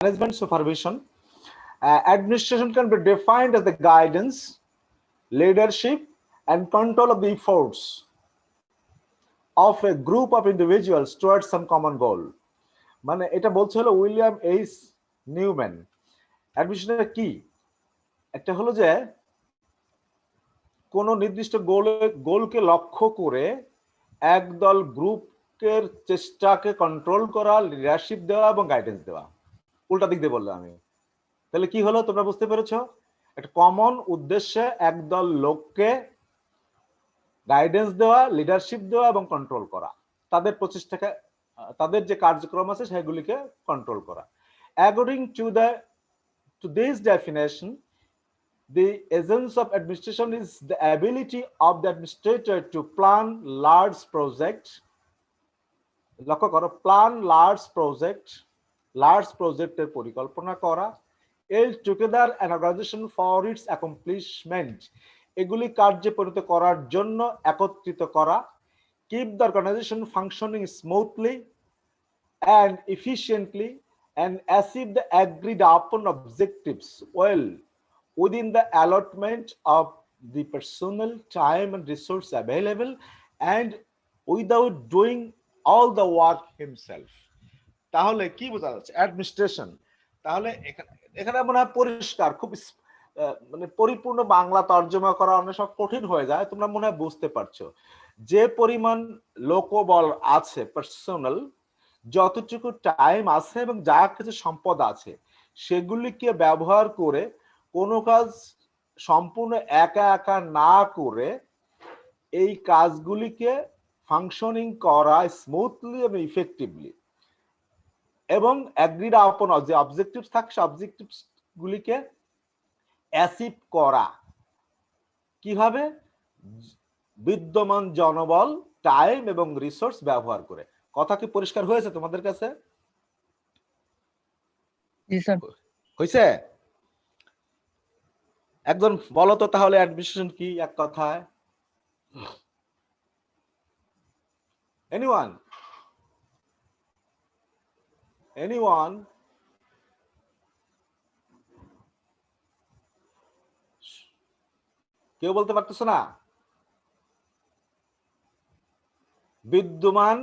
management supervision. Administration can be defined as the guidance, leadership, and control of the efforts of a group of individuals towards some common goal. মানে এটা বলছে হলো William H Neumann. অ্যাডমিনিস্ট্রেশনটা কি? একটা হলো যে কোনো নির্দিষ্ট গোলকে লক্ষ্য করে একদল গ্রুপের চেষ্টাকে কন্ট্রোল করা, লিডারশিপ দেওয়া এবং গাইডেন্স দেওয়া। উল্টা দিক দিয়ে বললাম আমি। তাহলে কি হলো তোমরা বুঝতে পেরেছো? একটা কমন উদ্দেশ্যে একদল লোককে গাইডেন্স দেওয়া, লিডারশিপ দেওয়া এবং কন্ট্রোল করা, তাদের প্রচেষ্টাকে, তাদের যে কার্যক্রম আছে সেগুলিকে কন্ট্রোল করা। According to this definition, the essence of administration is the ability of the administrator to plan large projects. লক্ষ্য করো, প্ল্যান লার্জ প্রজেক্টের পরিকল্পনা করা, all together an organization for its accomplishment, এগুলি কার্যে পরিণত করার জন্য একত্রিত করা, keep the organization functioning smoothly and efficiently and achieve the agreed upon objectives well within the allotment of the personal time and resource available and without doing all the work himself. তাহলে কি বোঝা যাচ্ছে? Administration তাহলে এখানে মনে হয় পরিষ্কার, খুব মানে পরিপূর্ণ বাংলা তর্জমা করা অনেক সব কঠিন হয়ে যায়। তোমরা মনে হয় বুঝতে পারছো যে পরিমাণ লোকবল আছে, পার্সোনাল, যতটুকু টাইম আছে এবং যা কিছু সম্পদ আছে সেগুলিকে ব্যবহার করে কোনো কাজ সম্পূর্ণ একা একা না করে এই কাজগুলিকে ফাংশনিং করা স্মুথলি এবং ইফেক্টিভলি এবং অ্যাগ্রিড আপন যে অবজেক্টিভস থাকে সেই অবজেক্টিভস গুলিকে অ্যাচিভ করা কিভাবে? বিদ্যমান জনবল, টাইম এবং রিসোর্স ব্যবহার করে। কথা কি পরিষ্কার হয়েছে তোমাদের কাছে? জি স্যার। হয়েছে? একজন বলো তো তাহলে অ্যাডমিনিস্ট্রেশন কি এক কথায়? এনিওয়ান? কেউ বলতে পারতেছ না? বিদ্যমান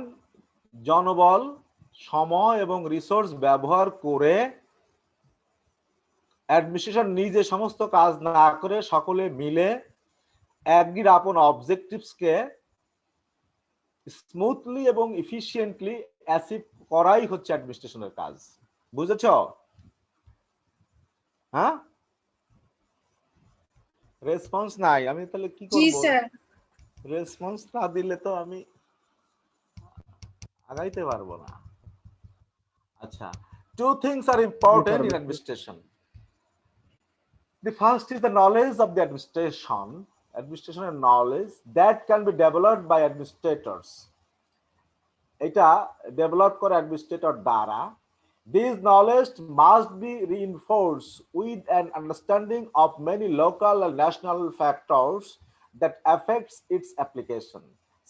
জনবল, সময় এবং রিসোর্স ব্যবহার করে অ্যাডমিনিস্ট্রেশন নিজে সমস্ত কাজ না করে সকলে মিলে অ্যাগ্রিড আপন অবজেক্টিভসকে স্মুথলি এবং এফিশিয়েন্টলি অ্যাচিভ করাই হচ্ছে অ্যাডমিনিস্ট্রেশনের কাজ। বুঝেছ? হ্যাঁ, রেসপন্স নাই। আমি তাহলে কি করব? রেসপন্স না দিলে তো আমি আগাইতে পারবো না। আচ্ছা, two things are important in administration. The first is the knowledge of the administration and knowledge that can be developed by administrators. এটা ডেভেলপ করে অ্যাডমিনিস্ট্রেটর দ্বারা। This knowledge must be reinforced with an understanding of many local and national factors that affects its application.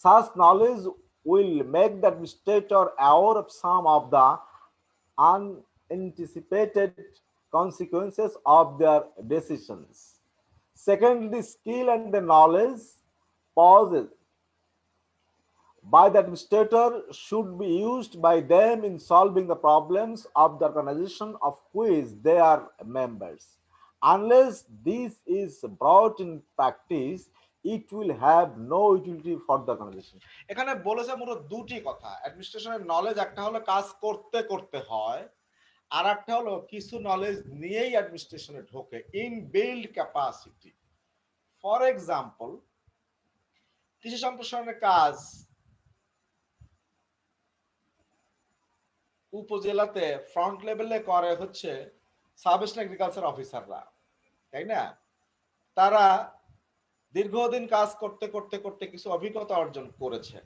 Such knowledge will make the administrator aware of some of the unanticipated consequences of their decisions. Secondly, the skill and the knowledge possessed by the administrator should be used by them in solving the problems of the organization of which they are members. Unless this is brought in practice, it will have no utility for the organization. এখানে বলেছে মূলত দুটি কথা। অ্যাডমিনিস্ট্রেশনের knowledge একটা হলো কাজ করতে করতে হয়, আর একটা হলো কিছু নলেজ নিয়েই অ্যাডমিনিস্ট্রেশনে ঢোকে, ইনবিল্ড ক্যাপাসিটি। ফর এক্সাম্পল, কৃষি সম্প্রসারণের কাজ উপজেলাতে ফ্রন্ট লেভেলে করে হচ্ছে সাব এগ্রিকালচার অফিসাররা, তাই না? তারা দীর্ঘদিন কাজ করতে করতে করতে কিছু অভিজ্ঞতা অর্জন করেছে।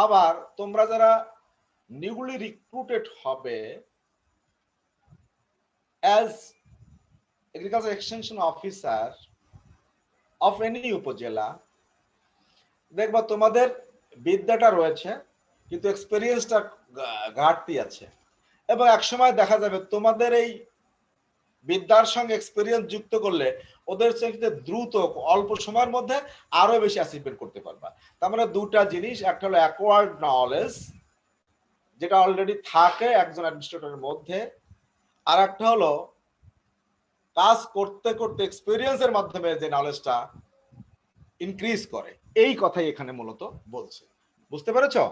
আবার তোমরা যারা নিউলি রিক্রুটেড হবে as agriculture extension officer of any উপজেলা, দেখবা তোমাদের বিদ্যাটা রয়েছে কিন্তু এক্সপেরিয়েন্সটা ঘাটতি আছে এবং একসময় দেখা যাবে তোমাদের এই বিদ্যার সঙ্গে এক্সপেরিয়েন্স যুক্ত করলে ওদের চাইতে দ্রুত অল্প সময়ের মধ্যে আরো বেশি অ্যাচিভমেন্ট করতে পারবা। তার মানে দুটা জিনিস, একটা হলো অ্যাকোয়ার্ড নলেজ যেটা অলরেডি থাকে একজন অ্যাডমিনিস্ট্রেটরের মধ্যে, আর একটা হলো কাজ করতে করতে এক্সপেরিয়েন্সের মাধ্যমে যে নলেজটা ইনক্রিজ করে, এই কথাই এখানে মূলত বলছে। বুঝতে পেরেছো?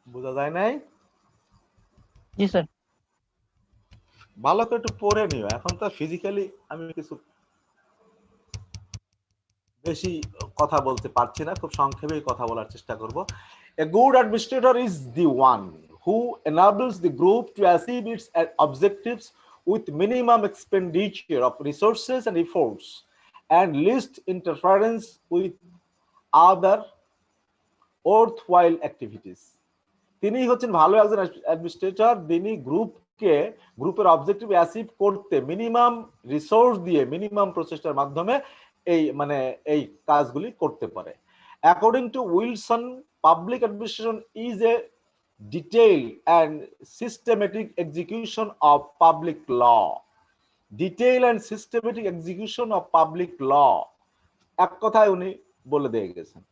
বোঝা যায় নাই? জি স্যার। ভালো করে একটু পড়ে নিও, এখন তো ফিজিক্যালি আমি কিছু বেশি কথা বলতে পারছি না, খুব সংক্ষেপে কথা বলার চেষ্টা করব। A good administrator is the one who enables the group to achieve its objectives with minimum expenditure of resources and efforts and least interference with other worthwhile activities. তিনি হচ্ছেন ভালো একজন অ্যাডমিনিস্ট্রেটর, যিনি গ্রুপের অবজেক্টিভ অ্যাচিভ করতে minimum resource দিয়ে minimum প্রচেষ্টার মাধ্যমে এই কাজগুলি করতে পারে। According to Wilson, public administration is a detailed and systematic execution of public law. Detailed and systematic execution of public law, এক কথায় উনি বলে দিয়ে গেছেন।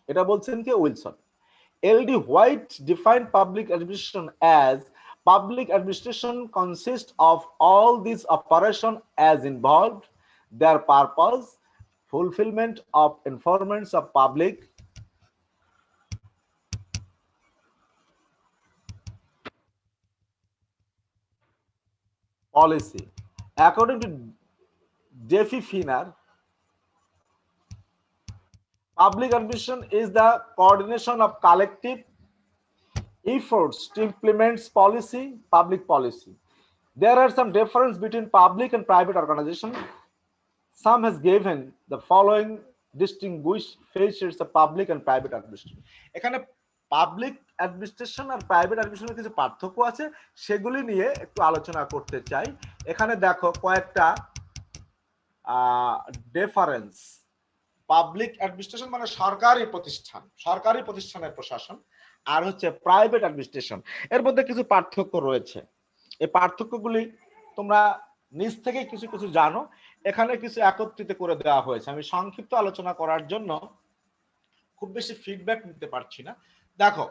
এটা বলছেন কে? Wilson. L.D. White defined public administration as public administration consists of all these operations as involved, their purpose, fulfillment of informants of public policy. According to Jeffy Finner, public administration is the coordination of collective efforts to implement public policy. There are some difference between public and private organization. Some has given the following distinguished features of public and private administration. এখানে public administration আর private অ্যাডমিনিস্ট্রেশনের কিছু পার্থক্য আছে, সেগুলি নিয়ে একটু আলোচনা করতে চাই। এখানে দেখো কয়েকটা ডিফারেন্স। পাবলিক অ্যাডমিনিস্ট্রেশন মানে সরকারি প্রতিষ্ঠান, সরকারি প্রতিষ্ঠানের প্রশাসন, আর হচ্ছে প্রাইভেট অ্যাডমিনিস্ট্রেশন, এর মধ্যে কিছু পার্থক্য রয়েছে। এই পার্থক্যগুলি তোমরা নিজ থেকে কিছু কিছু জানো, এখানে কিছু একত্রিত করে দেওয়া হয়েছে। আমি সংক্ষিপ্ত আলোচনা করার জন্য খুব বেশি ফিডব্যাক নিতে পারছি না। দেখো,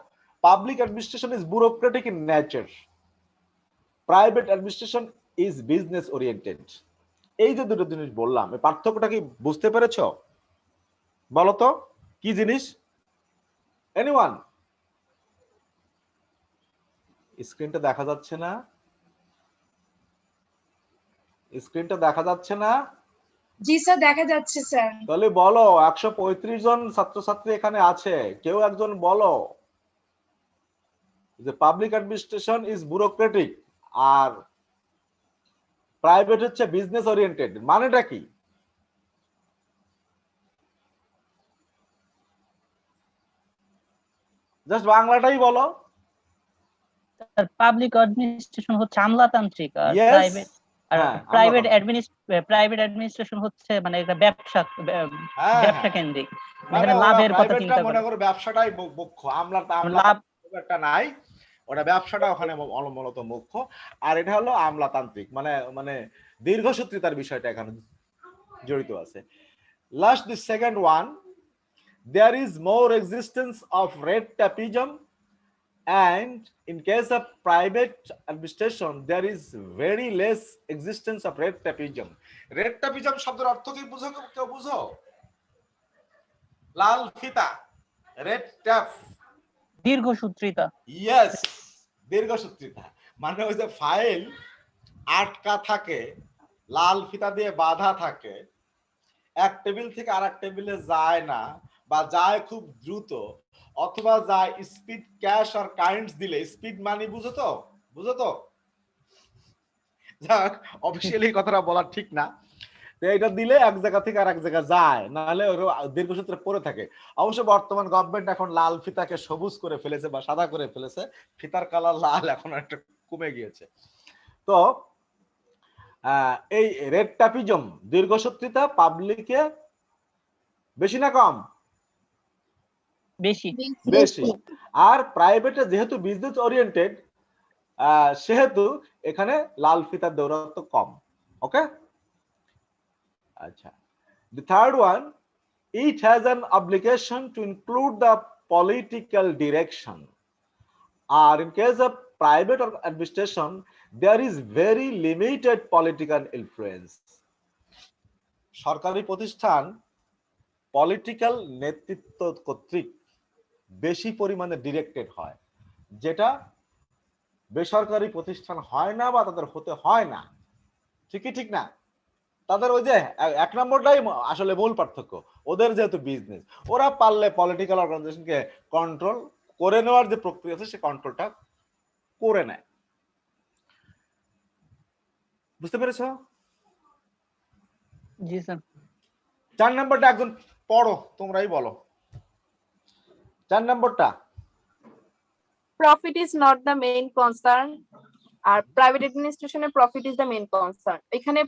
public administration is bureaucratic in nature, private administration is business oriented. এই যে দুটো জিনিস বললাম, এই পার্থক্যটা কি বুঝতে পেরেছো? বলো তো কি জিনিস? এনিওয়ান? স্ক্রিনটা দেখা যাচ্ছে না? স্ক্রিনটা দেখা যাচ্ছে না? জি স্যার, দেখা যাচ্ছে স্যার। তাহলে বলো, 135 জন ছাত্রছাত্রী এখানে আছে, কেউ একজন বলো যে পাবলিক অ্যাডমিনিস্ট্রেশন ইজ ব্যুরোক্রেটিক আর প্রাইভেট হচ্ছে বিজনেস ওরিয়েন্টেড, মানেটা কি? জাস্ট বাংলাটাই বলো। পাবলিক অ্যাডমিনিস্ট্রেশন হচ্ছে আমলাতান্ত্রিক, আর প্রাইভেট অ্যাডমিনিস্ট্রেশন হচ্ছে মানে এটা ব্যবসা কেন্দ্রিক, মানে লাভের কথা চিন্তা করে। মনে করো ব্যবসাটাই মুখ্য, লাভ একটা নাই, ওটা ব্যবসাটা ওখানে মূলত মুখ্য। আর এটা হলো আমলাতান্ত্রিক, মানে দীর্ঘসূত্রিতার বিষয়টা এখানে জড়িত আছে। Last the second one, there is more existence of red tapeism, and in case of private administration there is very less existence of red tapeism. red tapeism শব্দের অর্থ কি বুঝো? কেউ বুঝো? লাল ফিতা, red tape, দীর্ঘসূত্রিতা। ইয়েস, দীর্ঘসূত্রিতা মানে ওই যে ফাইল আটকা থাকে, লাল ফিতা দিয়ে বাঁধা থাকে, এক টেবিল থেকে আরেক টেবিলে যায় না, বা যায় খুব দ্রুত, অথবা যায় স্পিড ক্যাশ আর কারেন্টস দিলে। স্পিড মানি বুঝো তো? বুঝো তো? যাক, অফিসিয়ালি কথাটা বলা ঠিক না, এটা দিলে এক জায়গা থেকে আর এক জায়গা যায়, নাহলে দীর্ঘসূত্রে পড়ে থাকে। অবশ্য বর্তমান গভর্নমেন্ট এখন লাল ফিতাকে সবুজ করে ফেলেছে বা সাদা করে ফেলেছে, ফিতার কালার লাল এখন একটা কমে গিয়েছে। তো এই রেড টাপিজম, দীর্ঘসূত্রিতা পাবলিকে বেশি না কম? বেশি। বেশি। আর প্রাইভেটে যেহেতু বিজনেস ওরিয়েন্টেড সেহেতু এখানে লাল ফিতার দৌরাত্ম্য কম। ওকে, আচ্ছা। The third one, it has an obligation to include the political direction. Or in case of private or administration, there is very limited political influence. সরকারি প্রতিষ্ঠান পলিটিক্যাল নেতৃত্ব কর্তৃক বেশি পরিমাণে ডিরেক্টেড হয়, যেটা বেসরকারি প্রতিষ্ঠান হয় না বা তাদের হতে হয় না। ঠিকই ঠিক না? তাদের ওই যে এক নম্বরটাই আসলে মূল পার্থক্য। ওদের যেহেতু বিজনেস, ওরা পারলে পলিটিক্যাল অর্গানাইজেশনকে কন্ট্রোল করে নেওয়ার যে প্রক্রিয়া আছে সে কন্ট্রোলটা করে নেয়। বুঝতে পেরেছ? জি স্যার। 4 নম্বরটা একজন পড়ো, তোমরাই বলো। 4 নম্বরটা, profit is not the main concern, আর প্রাইভেট অ্যাডমিনিস্ট্রেশনে profit is the main concern. এখানে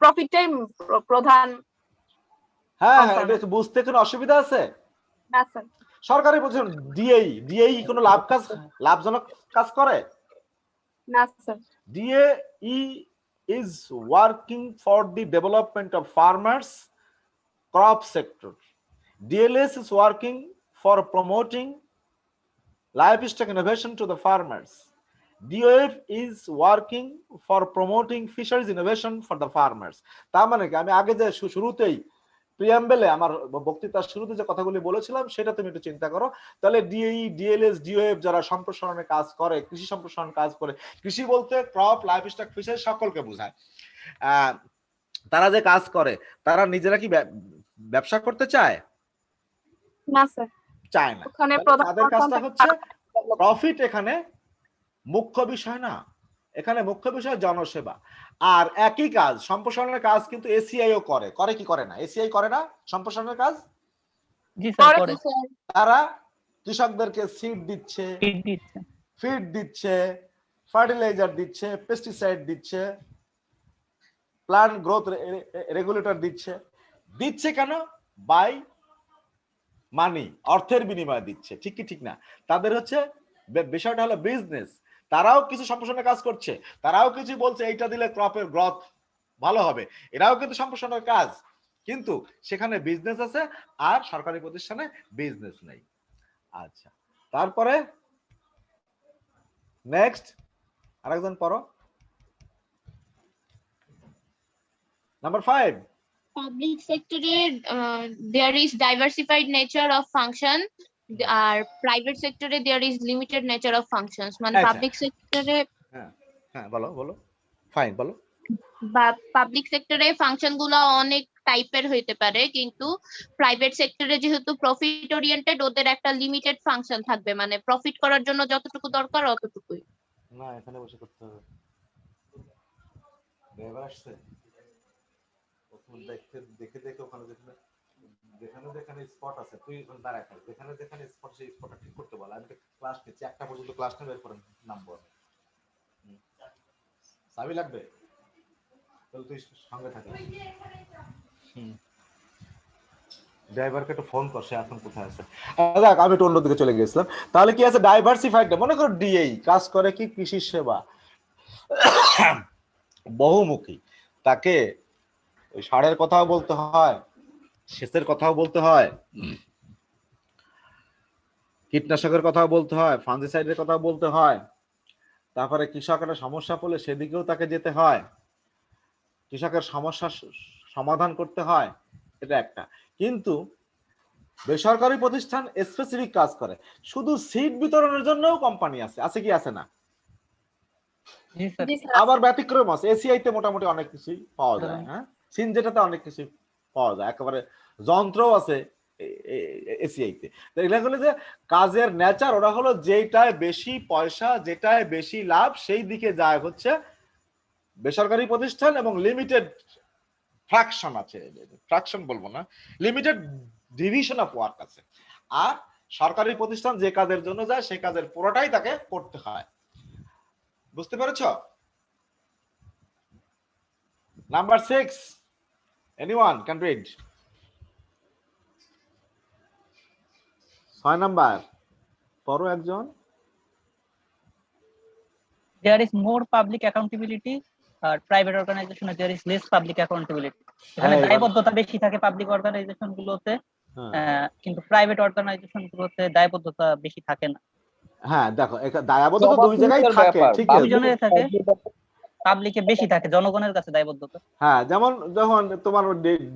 প্রফিটটাই প্রধান। হ্যাঁ হ্যাঁ, এটা বুঝতে কোনো অসুবিধা আছে? না স্যার। সরকারি প্রতিষ্ঠান ডিএই কোনো লাভজনক কাজ করে? না sir. ডিএই is working for the development of farmers crop sector. DLS is working for promoting livestock innovation to the farmers. DOF is working for promoting fisheries innovation for the farmers. তার মানে কি, আমি আগে যে শুরুতেই প্রিয়াম্বেলে আমার বক্তৃতার শুরুতে যে কথাগুলি বলেছিলাম সেটা তুমি একটু চিন্তা করো। তাহলে ডিএই, ডিএলএস, ডিওএফ যারা সম্প্রসারণের কাজ করে, কৃষি সম্প্রসারণ কাজ করে, কৃষি বলতে ক্রপ, লাইভস্টক, ফিশারি সকলকে বোঝায়। তারা যে কাজ করে তারা নিজেরা কি ব্যবসা করতে চায়? না স্যার, চায় না। তাদের কাজটা হচ্ছে প্রফিট এখানে মুখ্য বিষয় না, এখানে মুখ্য বিষয় জনসেবা। আর একই কাজ সম্প্রসারণের কাজ কিন্তু এসিআইও করে। করে কি করে না? এসিআই করে না সম্প্রসারণের কাজ? জি স্যার করে। তারা কৃষকদেরকে সিড দিচ্ছে, ফিড দিচ্ছে, ফার্টিলাইজার দিচ্ছে, পেস্টিসাইড দিচ্ছে, প্লান্ট গ্রোথ রেগুলেটর দিচ্ছে। দিচ্ছে কেন? বাই মানি, অর্থের বিনিময়ে দিচ্ছে। ঠিক কি ঠিক না? তাদের হচ্ছে বিষয়টা হলো বিজনেস। তারাও কিছু সম্প্রসারণের কাজ করছে, তারাও কিছু বলছে এইটা দিলে ক্রপের গ্রোথ ভালো হবে, এটাও কিন্তু সম্প্রসারণের কাজ। কিন্তু সেখানে বিজনেস আছে আর সরকারি প্রতিষ্ঠানে বিজনেস নেই। আচ্ছা, তারপরে নেক্সট আরেকজন পড়ো, number 5। Public sector there is diversified nature of function, আর প্রাইভেট সেক্টরে there is limited nature of functions. মানে পাবলিক সেক্টরে, হ্যাঁ বলো বলো, ফাইন বলো। বা পাবলিক সেক্টরে ফাংশন গুলো অনেক টাইপের হইতে পারে, কিন্তু প্রাইভেট সেক্টরে যেহেতু প্রফিট ওরিয়েন্টেড, ওদের একটা লিমিটেড ফাংশন থাকবে, মানে প্রফিট করার জন্য যতটুকু দরকার অতটুকুই। না, এখানে বসে করতে হবে। ড্রাইভার আসছে, দেখতে দেখে দেখে ওখানে যেখানে যেখানে স্পট আছে তুই ওখানে দাঁড়ায় থাক, যেখানে যেখানে স্পট সেই স্পটটা ঠিক করতে বল। আমি ক্লাস নিচ্ছি, 1টা পর্যন্ত ক্লাস নেবে, এরপরে নামবো। চাবি লাগবে? তাহলে তুই সঙ্গে থাকিস। ড্রাইভারকে একটু ফোন কর, সে এখন কোথায় আছে। দেখ, আমি একটু অন্যদিকে চলে গেছিলাম। তাহলে কি আছে? ডাইভার্সিফাইড। মনে করো ডিএই কাজ করে কি? কৃষি সেবা, বহুমুখী। তাকে ওই সারের কথাও বলতে হয়, সেচের কথাও বলতে হয়, কীটনাশকের কথাও বলতে হয়, ফাঙ্গিসাইডের কথাও বলতে হয়। তারপরে কৃষকের সমস্যা পড়লে সেদিকেও তাকে যেতে হয়, কৃষকের সমস্যা সমাধান করতে হয়। এটা একটা। কিন্তু বেসরকারি প্রতিষ্ঠান স্পেসিফিক কাজ করে। শুধু সিট বিতরণের জন্যও কোম্পানি আছে, আছে কি আছে না? আবার ব্যতিক্রম আছে। এসিআইতে মোটামুটি অনেক কিছুই পাওয়া যায়। হ্যাঁ, সিনজেটাতে অনেক কিছু পাওয়া যায়, একেবারে যন্ত্রও আছে এসিআইতে। এগুলো হলো যে কাজের নেচার, ওরা হলো যেটায় বেশি পয়সা, যেটায় বেশি লাভ সেই দিকে যায় হচ্ছে বেসরকারি প্রতিষ্ঠান, এবং লিমিটেড ফ্র্যাকশন আছে, ফ্র্যাকশন বলবো না, লিমিটেড ডিভিশন অফ ওয়ার্ক আছে। আর সরকারি প্রতিষ্ঠান যে কাজের জন্য যায় সেই কাজের পুরোটাই তাকে করতে হয়। বুঝতে পেরেছো? Number 6, anyone can read? 6 number পড়ো একজন। there is more public accountability আর প্রাইভেট অর্গানাইজেশনে there is less public accountability। এখানে দায়বদ্ধতা বেশি থাকে পাবলিক অর্গানাইজেশন গুলোতে, কিন্তু প্রাইভেট অর্গানাইজেশন গুলোতে দায়বদ্ধতা বেশি থাকে না। হ্যাঁ দেখো দায়বদ্ধতা দুই জায়গায় থাকে, ঠিক আছে, দুইজনে থাকে, পাবলিকে বেশি থাকে, জনগণের কাছে দায়বদ্ধতা। হ্যাঁ যেমন যখন তোমার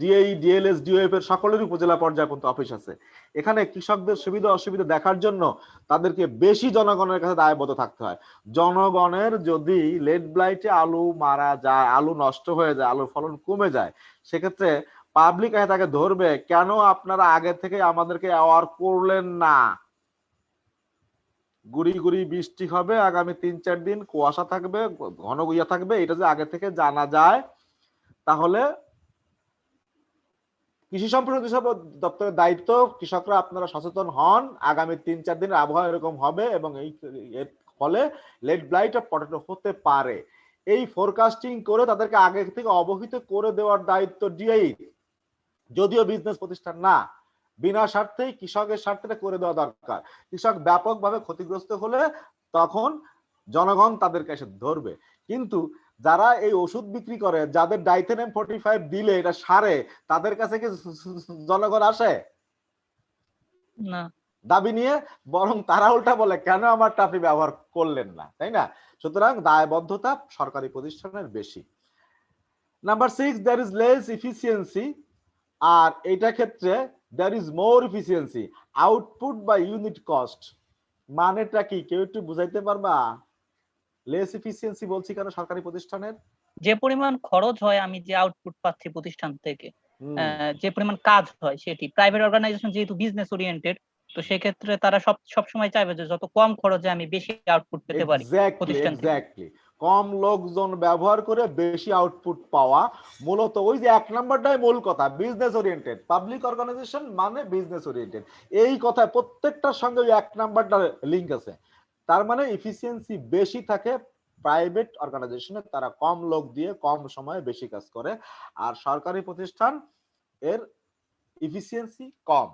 ডিএই ডিএলএস ডিওএফ এর সকলের উপজেলা পর্যায়ে পর্যন্ত অফিস আছে, এখানে কৃষকদের সুবিধা অসুবিধা দেখার জন্য তাদেরকে বেশি জনগণের কাছে দায়বদ্ধ থাকতে হয়। জনগণের যদি লেট ব্লাইটে আলু মারা যায়, আলু নষ্ট হয়ে যায়, আলুর ফলন কমে যায়, সেক্ষেত্রে পাবলিক তাকে ধরবে, কেন আপনারা আগে থেকে আমাদেরকে অ্যাওয়ার করলেন না, গুড়ি গুড়ি বৃষ্টি হবে আগামী 3-4 দিন, কুয়াশা থাকবে, ঘন গুইয়া থাকবে, এটা যে আগে থেকে জানা যায় তাহলে কৃষি সম্প্রসারণ দপ্তরের দায়িত্ব কৃষকরা আপনারা সচেতন হন, আগামী 3-4 দিনের আবহাওয়া এরকম হবে এবং এর ফলে লেট ব্লাইট অফ পটেটো হতে পারে, এই ফোরকাস্টিং করে তাদেরকে আগে থেকে অবহিত করে দেওয়ার দায়িত্ব ডিআই, যদিও বিজনেস প্রতিষ্ঠান না, বিনা স্বার্থেই কৃষকের স্বার্থে করে দেওয়া দরকার। কৃষক ব্যাপকভাবে ক্ষতিগ্রস্ত হলে তখন জনগণ তাদেরকে এসে ধরবে। কিন্তু যারা এই ওষুধ বিক্রি করে, যাদের ডাইথেনেম 45 দিলে এটা সারে, তাদের কাছে কি জনগণ আসে না দাবি নিয়ে? বরং তারা উল্টা বলে কেন আমারটা আপনি ব্যবহার করলেন না, তাই না? সুতরাং দায়বদ্ধতা সরকারি প্রতিষ্ঠানের বেশি। Number 6, there is less efficiency, আর এটা ক্ষেত্রে there is more efficiency, output by unit cost। মানেটা কি কেউ একটু বুঝাইতে পারবা? লেস এফিসিয়েন্সি বলছি কেন সরকারি প্রতিষ্ঠানের? যে পরিমাণ খরচ হয় আমি যে আউটপুট পাচ্ছি প্রতিষ্ঠান থেকে, যে পরিমাণ কাজ হয় সেটি। প্রাইভেট অর্গানাইজেশন যেহেতু বিজনেস ওরিয়েন্টেড, তো সেক্ষেত্রে তারা সব সময় চাইবে যে যত কম খরচে আমি বেশি আউটপুট পেতে পারি প্রতিষ্ঠান থেকে। এক্স্যাক্টলি, কম লোকজন ব্যবহার করে বেশি আউটপুট পাওয়া, মূলত ওই যে 1 নাম্বারটাই মূল কথা, বিজনেস ওরিয়েন্টেড। পাবলিক অর্গানাইজেশন মানে বিজনেস ওরিয়েন্টেড, এই কথায় প্রত্যেকটার সঙ্গে ওই 1 নাম্বারটা লিংক আছে। তার মানে এফিসিয়েন্সি বেশি থাকে প্রাইভেট অর্গানাইজেশনে, তারা কম লোক দিয়ে কম সময়ে বেশি কাজ করে, আর সরকারি প্রতিষ্ঠান এর এফিসিয়েন্সি কম।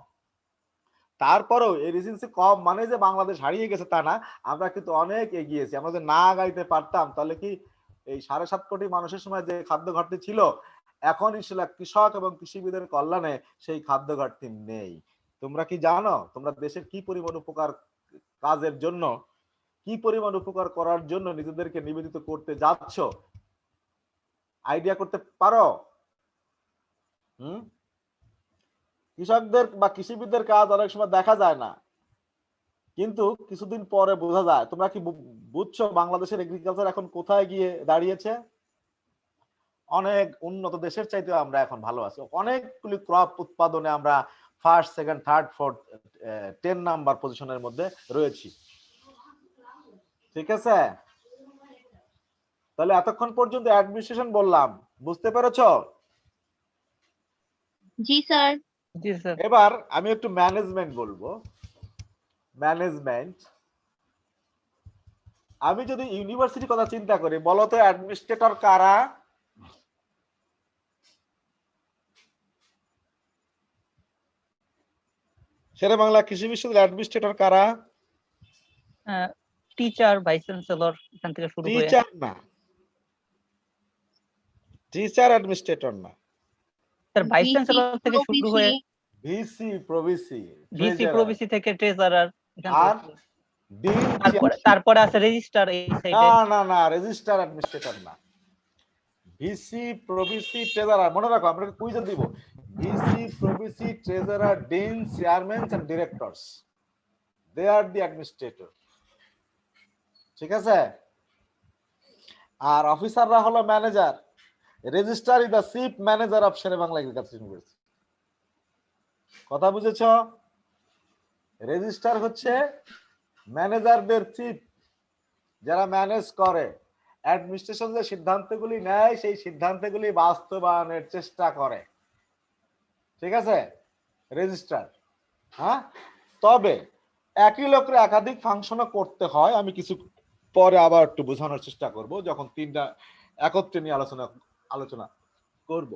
তারপরেও এই এফিসিয়েন্সি কম মানে যে বাংলাদেশ হারিয়ে গেছে তা না, আমরা কিন্তু অনেক এগিয়েছি। আমরা যদি না গাইতে পারতাম তাহলে কি এই 7.5 কোটি মানুষের সময় যে খাদ্য ঘাটতি ছিল, এখন ইনশাআল্লাহ কৃষক এবং কৃষিবিদের কল্যাণে সেই খাদ্য ঘাটতি নেই। তোমরা কি জানো তোমরা দেশের কি পরিমাণ উপকার কাজের জন্য, কি পরিমাণ উপকার করার জন্য নিজেদেরকে নিবেদিত করতে যাচ্ছ? আইডিয়া করতে পারো? কৃষকদের বা কৃষিবিদদের কাজ অনেক সময় দেখা যায় না, কিন্তু কিছুদিন পরে বোঝা যায়। তোমরা কি বুঝছো বাংলাদেশের এগ্রিকালচার এখন কোথায় গিয়ে দাঁড়িয়েছে? অনেক উন্নত দেশের চাইতে আমরা এখন ভালো আছি, অনেকগুলি ক্রপ উৎপাদনে আমরা first, second, third, fourth 10 number পজিশনের মধ্যে রয়েছি। ঠিক আছে, তাহলে এতক্ষণ পর্যন্ত অ্যাডমিনিস্ট্রেশন বললাম, বুঝতে পেরেছো? জি স্যার। এবার আমি একটু ম্যানেজমেন্ট বলবো। ম্যানেজমেন্ট, আমি যদি ইউনিভার্সিটির কথা চিন্তা করি, বলো তো অ্যাডমিনিস্ট্রেটর কারা? শেরে বাংলা কৃষি বিশ্ববিদ্যালয়ের অ্যাডমিনিস্ট্রেটর কারা? টিচার, ভাইস চ্যান্সেলর, এখান থেকে শুরু হয়ে। টিচার না, টিচার অ্যাডমিনিস্ট্রেটর না স্যার, ভাইস চ্যান্সেলর থেকে শুরু হয়ে ভিসি প্রভিসি, ভিসি প্রভিসি থেকে ট্রেজারার, আর ডিন, তারপরে আছে রেজিস্ট্রার এই সাইডে। না না, রেজিস্ট্রার অ্যাডমিনিস্ট্রেটর না, ভিসি প্রভিসি ট্রেজারার। মনে রাখো আমরা কুইজে দিব, VC pro VC treasurer, dean, chairman and directors, they are the administrator. ঠিক আছে, আর অফিসাররা হলো manager. Registrar is the chief manager of Sher e Bangla agriculture university. কথা বুঝেছো? রেজিস্ট্রার হচ্ছে ম্যানেজারদের চিফ, যারা ম্যানেজ করে। অ্যাডমিনিস্ট্রেশন যে সিদ্ধান্তগুলি নেয় সেই সিদ্ধান্তগুলি বাস্তবায়নের চেষ্টা করে। ঠিক আছে, রেজিস্ট্রার। হ্যাঁ, তবে একই লোকের একাধিক ফাংশনও করতে হয়। আমি কিছু পরে আবার একটু বোঝানোর চেষ্টা করব যখন তিনটা একত্রে নিয়ে আলোচনা করব।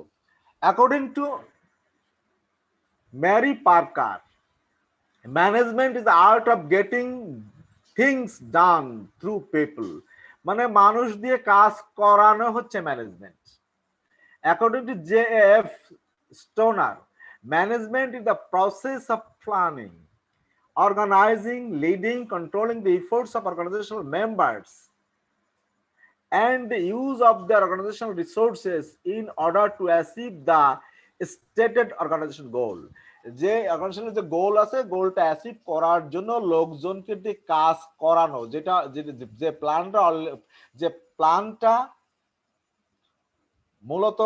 According to Mary Parker, management is the art of getting things done through people, মানে মানুষ দিয়ে কাজ করানো হচ্ছে ম্যানেজমেন্ট। According to J F Stoner, management is the process of planning, organizing, leading, controlling the efforts of organizational members and the use of their organizational resources in order to achieve the stated organization goal. যে অর্গানাইজেশনের যে গোল আছে, গোলটা achieve করার জন্য লোকজনকে দিয়ে কাজ করানো, যেটা যে প্ল্যানটা মূলত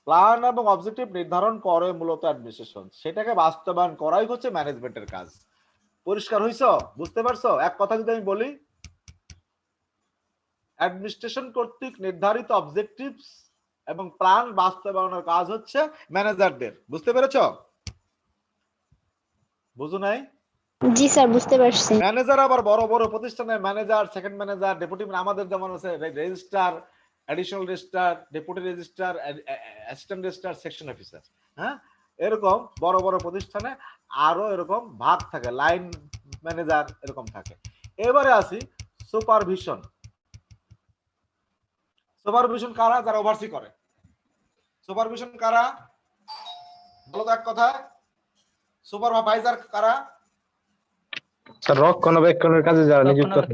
প্ল্যান এবং অবজেক্টিভ নির্ধারণ করে মূলত অ্যাডমিনিস্ট্রেশন, সেটাকে বাস্তবায়ন করাই হচ্ছে ম্যানেজমেন্টের কাজ। পরিষ্কার হইছো? বুঝতে পারছো? এক কথা যদি আমি বলি, অ্যাডমিনিস্ট্রেশন কর্তৃক নির্ধারিত অবজেক্টিভস এবং প্ল্যান বাস্তবায়নের কাজ হচ্ছে ম্যানেজারদের। বুঝতে পেরেছো? বুঝো নাই? জি স্যার, বুঝতে পারছি। ম্যানেজার আবার বড় বড় প্রতিষ্ঠানের ম্যানেজার, সেকেন্ড ম্যানেজার, ডেপুটি, আমাদের যেমন আছে registrar, additional registrar, deputy registrar, assistant registrar, section officer, হ্যাঁ, এরকম বড় বড় প্রতিষ্ঠানে আরো এরকম ভাগ থাকে, লাইন ম্যানেজার এরকম থাকে। এবারে আসি সুপারভিশন। সুপারভিশন কারা? যারা ওভারসি করে। সুপারভিশন কারা? বলো তো এক কথা। সুপারভাইজার কারা? রক্ষণাবেক্ষণের কাজে যারা নিযুক্ত থাকে।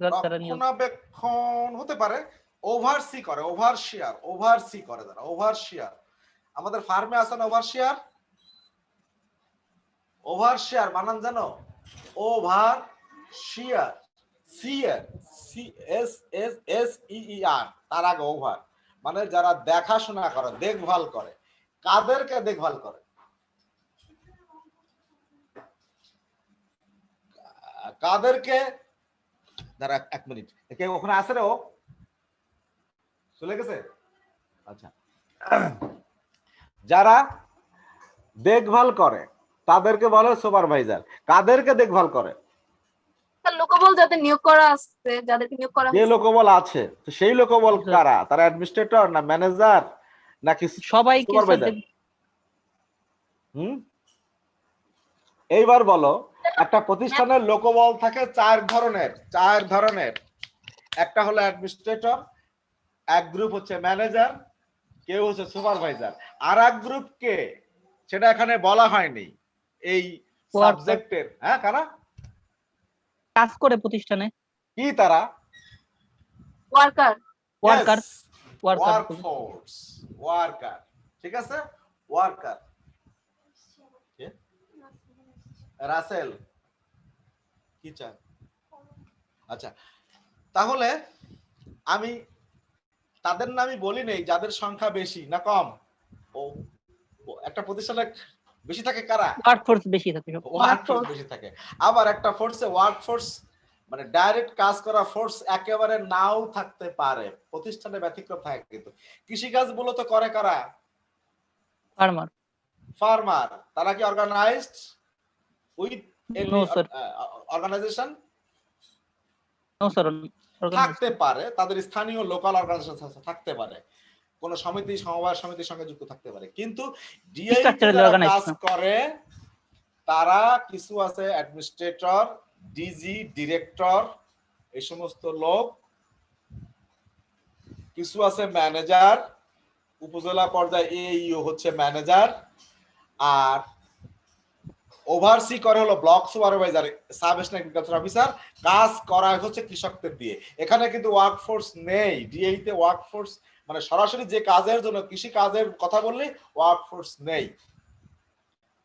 রক্ষণাবেক্ষণ হতে পারে, ওভারসি করে, ওভারসি করে যারা, ওভারসিয়ার। আমাদের ফার্মে আছে না ওভারসিয়ার? ওভারসিয়ার বানান জানো? ওভারসিয়ার, SSSER, তার আগে ওভার, মানে যারা দেখাশোনা করে, দেখভাল করে। কাদেরকে দেখভাল করে? কাদেরকে? দাঁড়া এক মিনিট, কে ওখানে আছে রে? ও চলে গেছে? আচ্ছা, যারা দেখভাল করে তাদেরকে বলে সুপারভাইজার। কাদেরকে দেখভাল করে? লোকবল যাদের নিয়োগ করা আছে, যাদেরকে নিয়োগ করা যে লোকবল আছে, তো সেই লোকবল কারা? তারা অ্যাডমিনিস্ট্রেটর না ম্যানেজার নাকি সবাইকে সুপারভাইজার? এইবার বলো, একটা প্রতিষ্ঠানের লোকবল থাকে চার ধরনের। একটা হলো অ্যাডমিনিস্ট্রেটর, এক গ্রুপ হচ্ছে ম্যানেজার, কেউ হচ্ছে সুপারভাইজার, আর এক গ্রুপ কে সেটা এখানে বলা হয়নি এই সাবজেক্টের। হ্যাঁ, কারা কাজ করে প্রতিষ্ঠানে? কি তারা? ওয়ার্কার। ওয়ার্কার, ঠিক আছে, ওয়ার্কার। রাসেল কি চান? আচ্ছা, তাহলে আমি তাদের নামই বলি নেই যাদের সংখ্যা বেশি না কম। ও একটা প্রতিষ্ঠানে বেশি থাকে কারা? ওয়ার্কফোর্স বেশি থাকে। ওয়ার্কফোর্স বেশি থাকে। আবার একটা ফোর্সে ওয়ার্কফোর্স মানে ডাইরেক্ট কাজ করা ফোর্স একেবারে নাও থাকতে পারে, প্রতিষ্ঠানে ব্যতিক্রম থাকে। কিন্তু কৃষিকাজ মূলত করে কারা? ফার্মার। তারা কি অর্গানাইজড উইথ অর্গানাইজেশন? থাকতে পারে, তাদের স্থানীয় লোকাল অর্গানাইজেশন থাকতে পারে, কোন সমিতি, সমবায় সমিতির সঙ্গে যুক্ত থাকতে পারে। কিন্তু ডিআই কাজ করে তারা কিছু আছে অ্যাডমিনিস্ট্রেটর, ডিজি, ডিরেক্টর, এই সমস্ত লোক, কিছু আছে ম্যানেজার, উপজেলা পর্যায়ে এইও হচ্ছে ম্যানেজার, আর ওভারসি করে হলো block supervisor, sub national agriculture officer. কাজ করা হচ্ছে কৃষকদের দিয়ে। এখানে কিন্তু ওয়ার্কফোর্স নেই ডিএই তে। ওয়ার্কফোর্স মানে সরাসরি যে কাজের জন্য, কৃষি কাজের কথা বললে ওয়ার্কফোর্স নেই,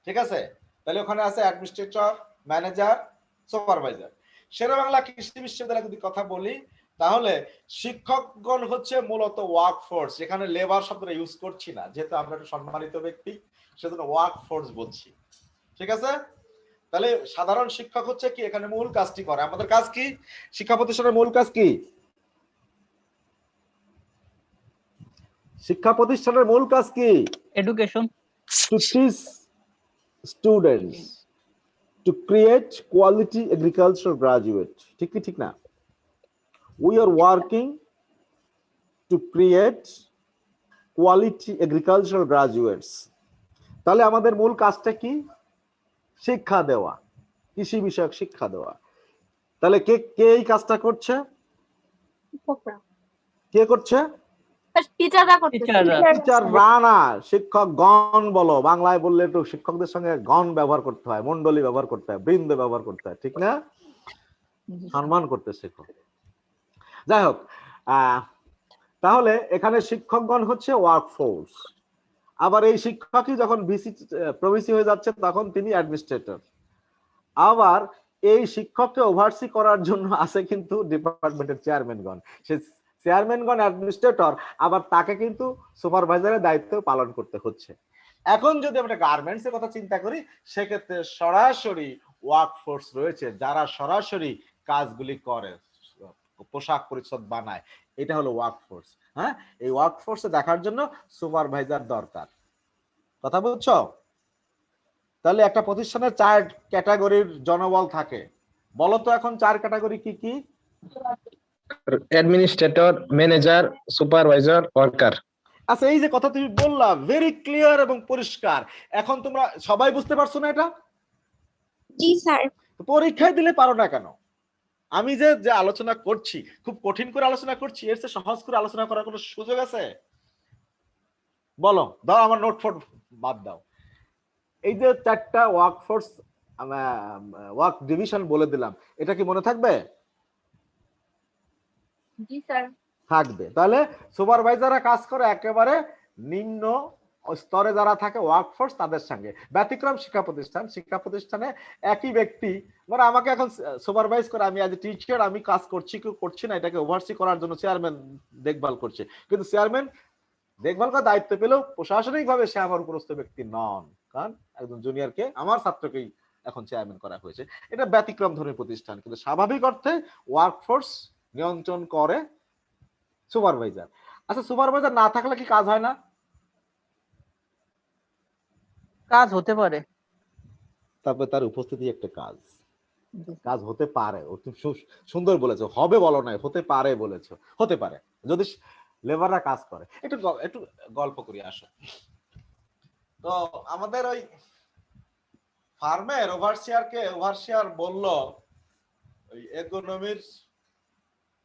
ঠিক আছে? তাহলে ওখানে আছে অ্যাডমিনিস্ট্রেটর, ম্যানেজার, সুপারভাইজার। শেরেবাংলা কৃষি বিশ্ববিদ্যালয় যদি কথা বলি, তাহলে শিক্ষকগণ হচ্ছে মূলত ওয়ার্কফোর্স। এখানে লেবার শব্দটা ইউজ করছি না, যেহেতু আমরা একটা সম্মানিত ব্যক্তি, সেজন্য ওয়ার্কফোর্স বলছি, ঠিক আছে? তাহলে সাধারণ শিক্ষক হচ্ছে কি এখানে মূল কাজটি করে। আমাদের কাজ কি? শিক্ষা প্রতিষ্ঠানের মূল কাজ কি? শিক্ষা প্রতিষ্ঠানের মূল কাজ কি? Education. To teach students, to create quality agriculture graduate. ঠিক কি ঠিক না? We are working to create quality agriculture graduates. তাহলে আমাদের মূল কাজটা কি? শিক্ষা দেওয়া, কৃষি বিষয়ক শিক্ষা দেওয়া। তাহলে কে কে এই কাজটা করছে? কে করছে? টিচাররা করতেছে। টিচাররা। টিচাররা না, শিক্ষকগণ বলো। বাংলায় বললে একটু শিক্ষকদের সঙ্গে গণ ব্যবহার করতে হয়, মন্ডলী ব্যবহার করতে হয়, বৃন্দ ব্যবহার করতে হয়, ঠিক না? সম্মান করতে শেখো। যাই হোক, তাহলে এখানে শিক্ষকগণ হচ্ছে ওয়ার্কফোর্স। আবার এই শিক্ষকই যখন ভিসি প্রভিসি হয়ে যাচ্ছে তখন তিনি অ্যাডমিনিস্ট্রেটর। আবার এই শিক্ষককে ওভারসি করার জন্য আছে কিন্তু ডিপার্টমেন্টের চেয়ারম্যানগণ। সে চেয়ারম্যানগণ অ্যাডমিনিস্ট্রেটর, আবার তাকে কিন্তু সুপারভাইজারের দায়িত্ব পালন করতে হচ্ছে। এখন যদি আমরা গার্মেন্টস এর কথা চিন্তা করি, সেক্ষেত্রে সরাসরি ওয়ার্কফোর্স রয়েছে যারা সরাসরি কাজগুলি করে, পোশাক পরিচ্ছদ বানায়। এটা হলো ওয়ার্কফোর্স। হ্যাঁ, এই ওয়ার্কফোর্সে দেখার জন্য সুপারভাইজার দরকার। কথা বুঝছো? তাহলে একটা প্রতিষ্ঠানের 4 ক্যাটাগরির জনবল থাকে। বলো তো এখন 4 ক্যাটাগরি কি কি? Administrator, manager, supervisor, worker. আচ্ছা, এই যে কথা তুমি বললা, ভেরি ক্লিয়ার এবং পরিষ্কার। এখন তোমরা সবাই বুঝতে পারছো না এটা? জি স্যার। পরীক্ষায় দিলে পারো না কেন? আমি যে যে আলোচনা করছি, খুব কঠিন করে আলোচনা করছি, এর চেয়ে সহজ করে আলোচনা করার কোনো সুযোগ আছে? বলো, দাও আমার নোট ফোট বাদ দাও। এই যে 4টা ওয়ার্কফোর্স ওয়ার্ক ডিভিশন বলে দিলাম, এটা কি মনে থাকবে? জি স্যার। থাকবে। তাহলে সুপারভাইজাররা কাজ করে একেবারে নিম্ন স্তরে যারা থাকে ওয়ার্কফোর্স তাদের সঙ্গে। ব্যতিক্রম শিক্ষা প্রতিষ্ঠান, শিক্ষা প্রতিষ্ঠানে একই ব্যক্তি, মানে আমাকে এখন সুপারভাইজ করে, আমি আজ টিচার, আমি কাজ করছি কি করছি না এটাকে ওভারসি করার জন্য চেয়ারম্যান দেখভাল করছে। কিন্তু চেয়ারম্যান দেখভাল করার দায়িত্ব পেলেও প্রশাসনিক ভাবে সে আমার উপরস্থ ব্যক্তি নন, কারণ একজন জুনিয়রকে, আমার ছাত্রকেই এখন চেয়ারম্যান করা হয়েছে। এটা ব্যতিক্রম ধরনের প্রতিষ্ঠান, কিন্তু স্বাভাবিক অর্থে ওয়ার্কফোর্স নিয়ন্ত্রণ করে সুপারভাইজার। আচ্ছা, সুপারভাইজার না থাকলে কি কাজ হয় না? কাজ হতে পারে। তারপরে তার উপস্থিতি একটা কাজ, কাজ হতে পারে। ও তুমি সুন্দর বলেছো, হবে বলো নাই, হতে পারে বলেছো। হতে পারে যদি লেবাররা কাজ করে। একটু গল্প করি, আসো তো। আমাদের ওই ফার্মের ওভারসিয়ার বলল, ওই ইকোনমির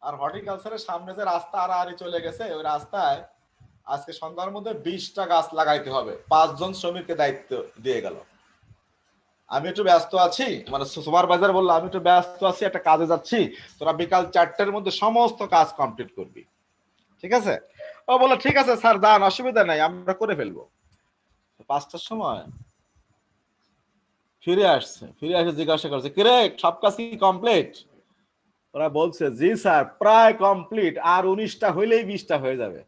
আর হর্টিকালচারের সামনে যে রাস্তা আড়াআড়ি চলে গেছে, ওই রাস্তায় আজকে সন্ধ্যার মধ্যে 20টা গাছ লাগাইতে হবে। 5 জন শ্রমিককে দায়িত্ব দিয়ে গেল। আমি একটু ব্যস্ত আছি, মানে সুপারভাইজার বললো আমি একটু ব্যস্ত আছি, একটা কাজে যাচ্ছি, তোরা বিকাল 4টার মধ্যে সমস্ত কাজ কমপ্লিট করবি, ঠিক আছে? ও বললো ঠিক আছে স্যার, যান, অসুবিধা নাই, আমরা করে ফেলবো। 5টার সময় ফিরে আসে জিজ্ঞাসা করছে, কিরে সব কাজ কি কমপ্লিট? ওরা বলছে জি স্যার, প্রায় কমপ্লিট, আর 19টা হইলেই 20টা হয়ে যাবে।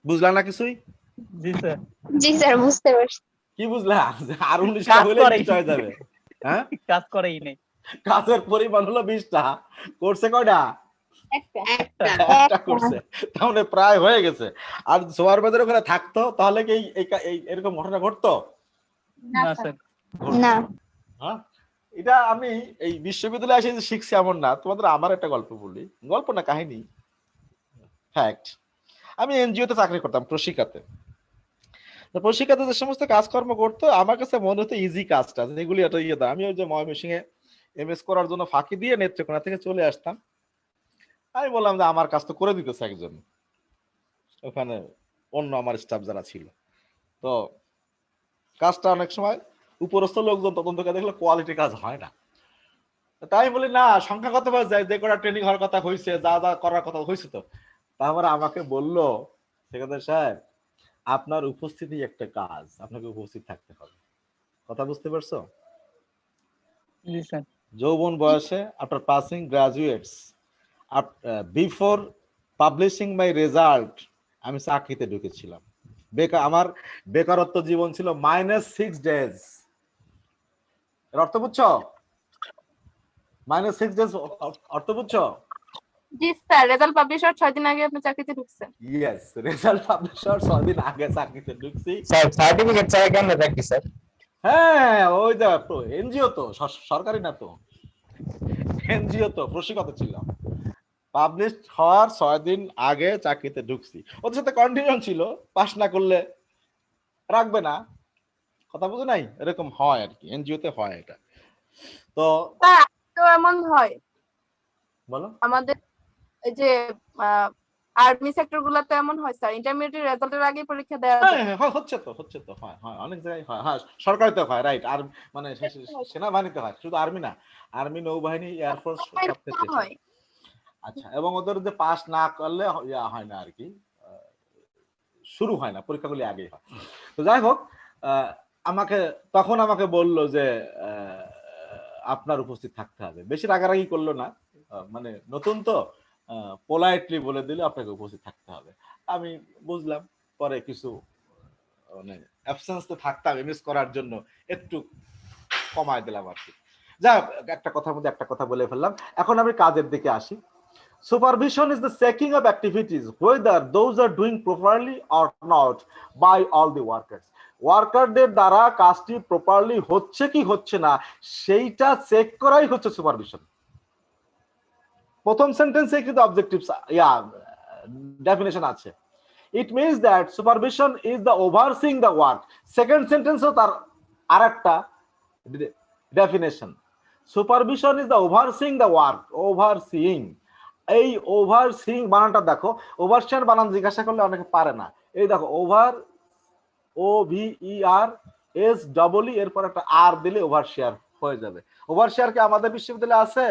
বুঝলা না কিছুই? জি স্যার। জি স্যার, বুঝতে পারছি। কি বুঝলা? আর 19টা হইলেই 20টা হয়ে যাবে। হ্যাঁ, কাজ করেই নেই। কাজের পরিমাণ হলো 20টা, করছে কয়টা? একটা করছে, তাহলে প্রায় হয়ে গেছে। আর সুপারভাইজার ওখানে থাকতো তাহলে কি এরকম ঘটনা ঘটতো? না স্যার। না। হ্যাঁ, এটা আমি এই বিশ্ববিদ্যালয়ে এসে শিখছি এমন না। তোমাদের আমার একটা গল্প বলি, গল্প না কাহিনী, ফ্যাক্ট। আমি এনজিওতে চাকরি করতাম, প্রশিকাতে। প্রশিকাতে যে সমস্ত কাজকর্ম করতো আমার কাছে মনে হতো ইজি কাজটা, যেগুলি একটা ইয়ে দাও। আমি ওই যে ময়মনসিংহে এমএস করার জন্য ফাঁকি দিয়ে নেত্রকোনা থেকে চলে আসতাম। আমি বললাম যে আমার কাজ তো করে দিতেছে একজন, ওখানে অন্য আমার স্টাফ যারা ছিল। তো কাজটা অনেক সময় উপরস্থ লোকজন তদন্তকে দেখলে কোয়ালিটি কাজ হয় না। তাই বলি না, সংখ্যাগত ভাবে যে কটা ট্রেনিং হওয়ার কথা হয়েছে, যা যা করার কথা হয়েছে, তো তারপরে আমাকে বললো সেখানে সাহেব, আপনার উপস্থিতি একটা কাজ, আপনাকে উপস্থিত থাকতে হবে। কথা বুঝতে পারছো? জি স্যার। যৌবন বয়সে after passing graduates, before publishing মাই রেজাল্ট, আমি চাকরিতে ঢুকেছিলাম। আমার বেকারত্ব জীবন ছিল -6 days। এর অর্থ বুঝছো? -6 days অর্থ বুঝছো? জি স্যার, রেজাল্ট পাবলিশ হওয়ার 6 দিন আগে আপনি চাকরিতে ঢুকছেন। ইয়েস, রেজাল্ট পাবলিশ হওয়ার 6 দিন আগে চাকরিতে ঢুকছি। স্যার সার্টিফিকেট চাই কেন চাকরি স্যার? হ্যাঁ, ওই যে এনজিও তো, সরকারি না তো, এনজিও তো, প্রশিক্ষিত ছিলাম। পাবলিশ হওয়ার 6 দিন আগে চাকরিতে ঢুকছি। ওদের সাথে কন্ডিশন ছিল, পাস না করলে রাখবে না, কথা বুঝো নাই, এরকম হয় আর কি, এনজিওতে হয় এটা। তো স্যার তো এমন হয় বলো। আমাদের এই যে আর্মি সেক্টর গুলাতে এমন হয় স্যার, ইন্টারমিডিয়েট রেজাল্টের আগে পরীক্ষা দেওয়া হ্যাঁ যায়। হ্যাঁ হ্যাঁ, হচ্ছে তো হয় হয়, অনেক জায়গায় হয়, হ্যাঁ সরকারিতে হয়, রাইট। আর মানে সেনাবাহিনীতে হয়, শুধু আর্মি না, আর্মি, নৌবাহিনী, এয়ারফোর্স সব ক্ষেত্রে হয়। হয় আচ্ছা, এবং ওদের যে পাস না করলে ইয়া হয় না আর কি, শুরু হয় না, পরীক্ষাগুলি আগেই হয়। তো যাই হোক, আমাকে তখন আমাকে বললো যে আপনার উপস্থিত থাকতে হবে, বেশি রাগারাগি করলো না, মানে নতুন তো, পোলাইটলি বলে দিল আপনাকে উপস্থিত থাকতে হবে। আমি বুঝলাম, পরে কিছু মানে অ্যাবসেন্স তো থাকতাম মিস করার জন্য একটু কমায় দিলাম আর কি। যা একটা কথার মধ্যে একটা কথা বলে ফেললাম। এখন আমি কাজের দিকে আসি। Supervision is the checking of activities whether those are doing properly or not by all the workers. ওয়ার্কারদের দ্বারা কাজটি প্রপারলি হচ্ছে কি হচ্ছে না সেইটা চেক করাই হচ্ছে সুপারভিশন। প্রথম সেন্টেন্সে কিন্তু অবজেক্টিভ ডেফিনেশন আছে। It means that supervision is the overseeing the work. Second sentence ও তার আরেকটা definition. Supervision is the overseeing the work. Overseeing, এই ওভারসিং বানানটা দেখো, ওভারশেয়ার বানান জিজ্ঞাসা করলে অনেকে পারে না। এই দেখো, ওভার, OVER এরপর একটা আর দিলে ওভারশেয়ার হয়ে যাবে। ওভারশেয়ার কি আমাদের বিশ্ববিদ্যালয়ে আছে?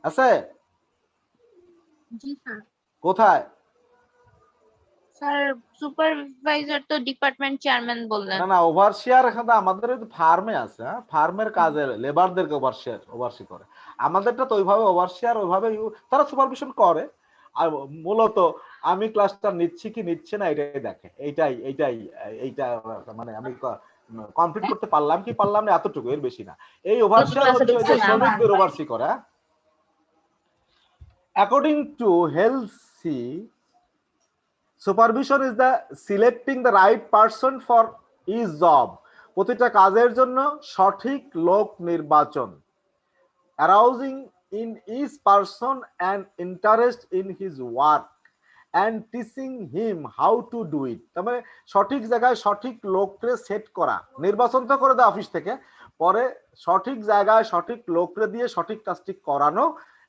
আছে? জি স্যার। কোথায়? স্যার সুপারভাইজার তো ডিপার্টমেন্ট চেয়ারম্যান বললেন। না না, ওভারশেয়ার এখানে আমাদের ফার্মে আছে, হ্যাঁ, ফার্মের কাজে লেবারদেরকে ওভারসি করে। আমাদেরটা তো ওইভাবে ওভারশেয়ার ওইভাবে তারা সুপারভিশন করে। আর মূলত আমি ক্লাসটা নিচ্ছি কি নিচ্ছে না এটাই দেখে, এইটা মানে আমি কমপ্লিট করতে পারলাম কি পারলাম না এতটুকু, এর বেশি না। এই ওভারশেয়ার হচ্ছে ওই যে শ্রমিকদের ওভারসি করে। According to Halsey, supervision is the selecting the right person for each job. প্রতিটা কাজের জন্য সঠিক লোক নির্বাচন। arousing in each person an interest in his work and teaching him how to do it. তার মানে সঠিক জায়গায় সঠিক লোককে সেট করা, নির্বাচন তো করে দেয় অফিস থেকে, পরে সঠিক জায়গায় সঠিক লোককে দিয়ে সঠিক কাজটি করানো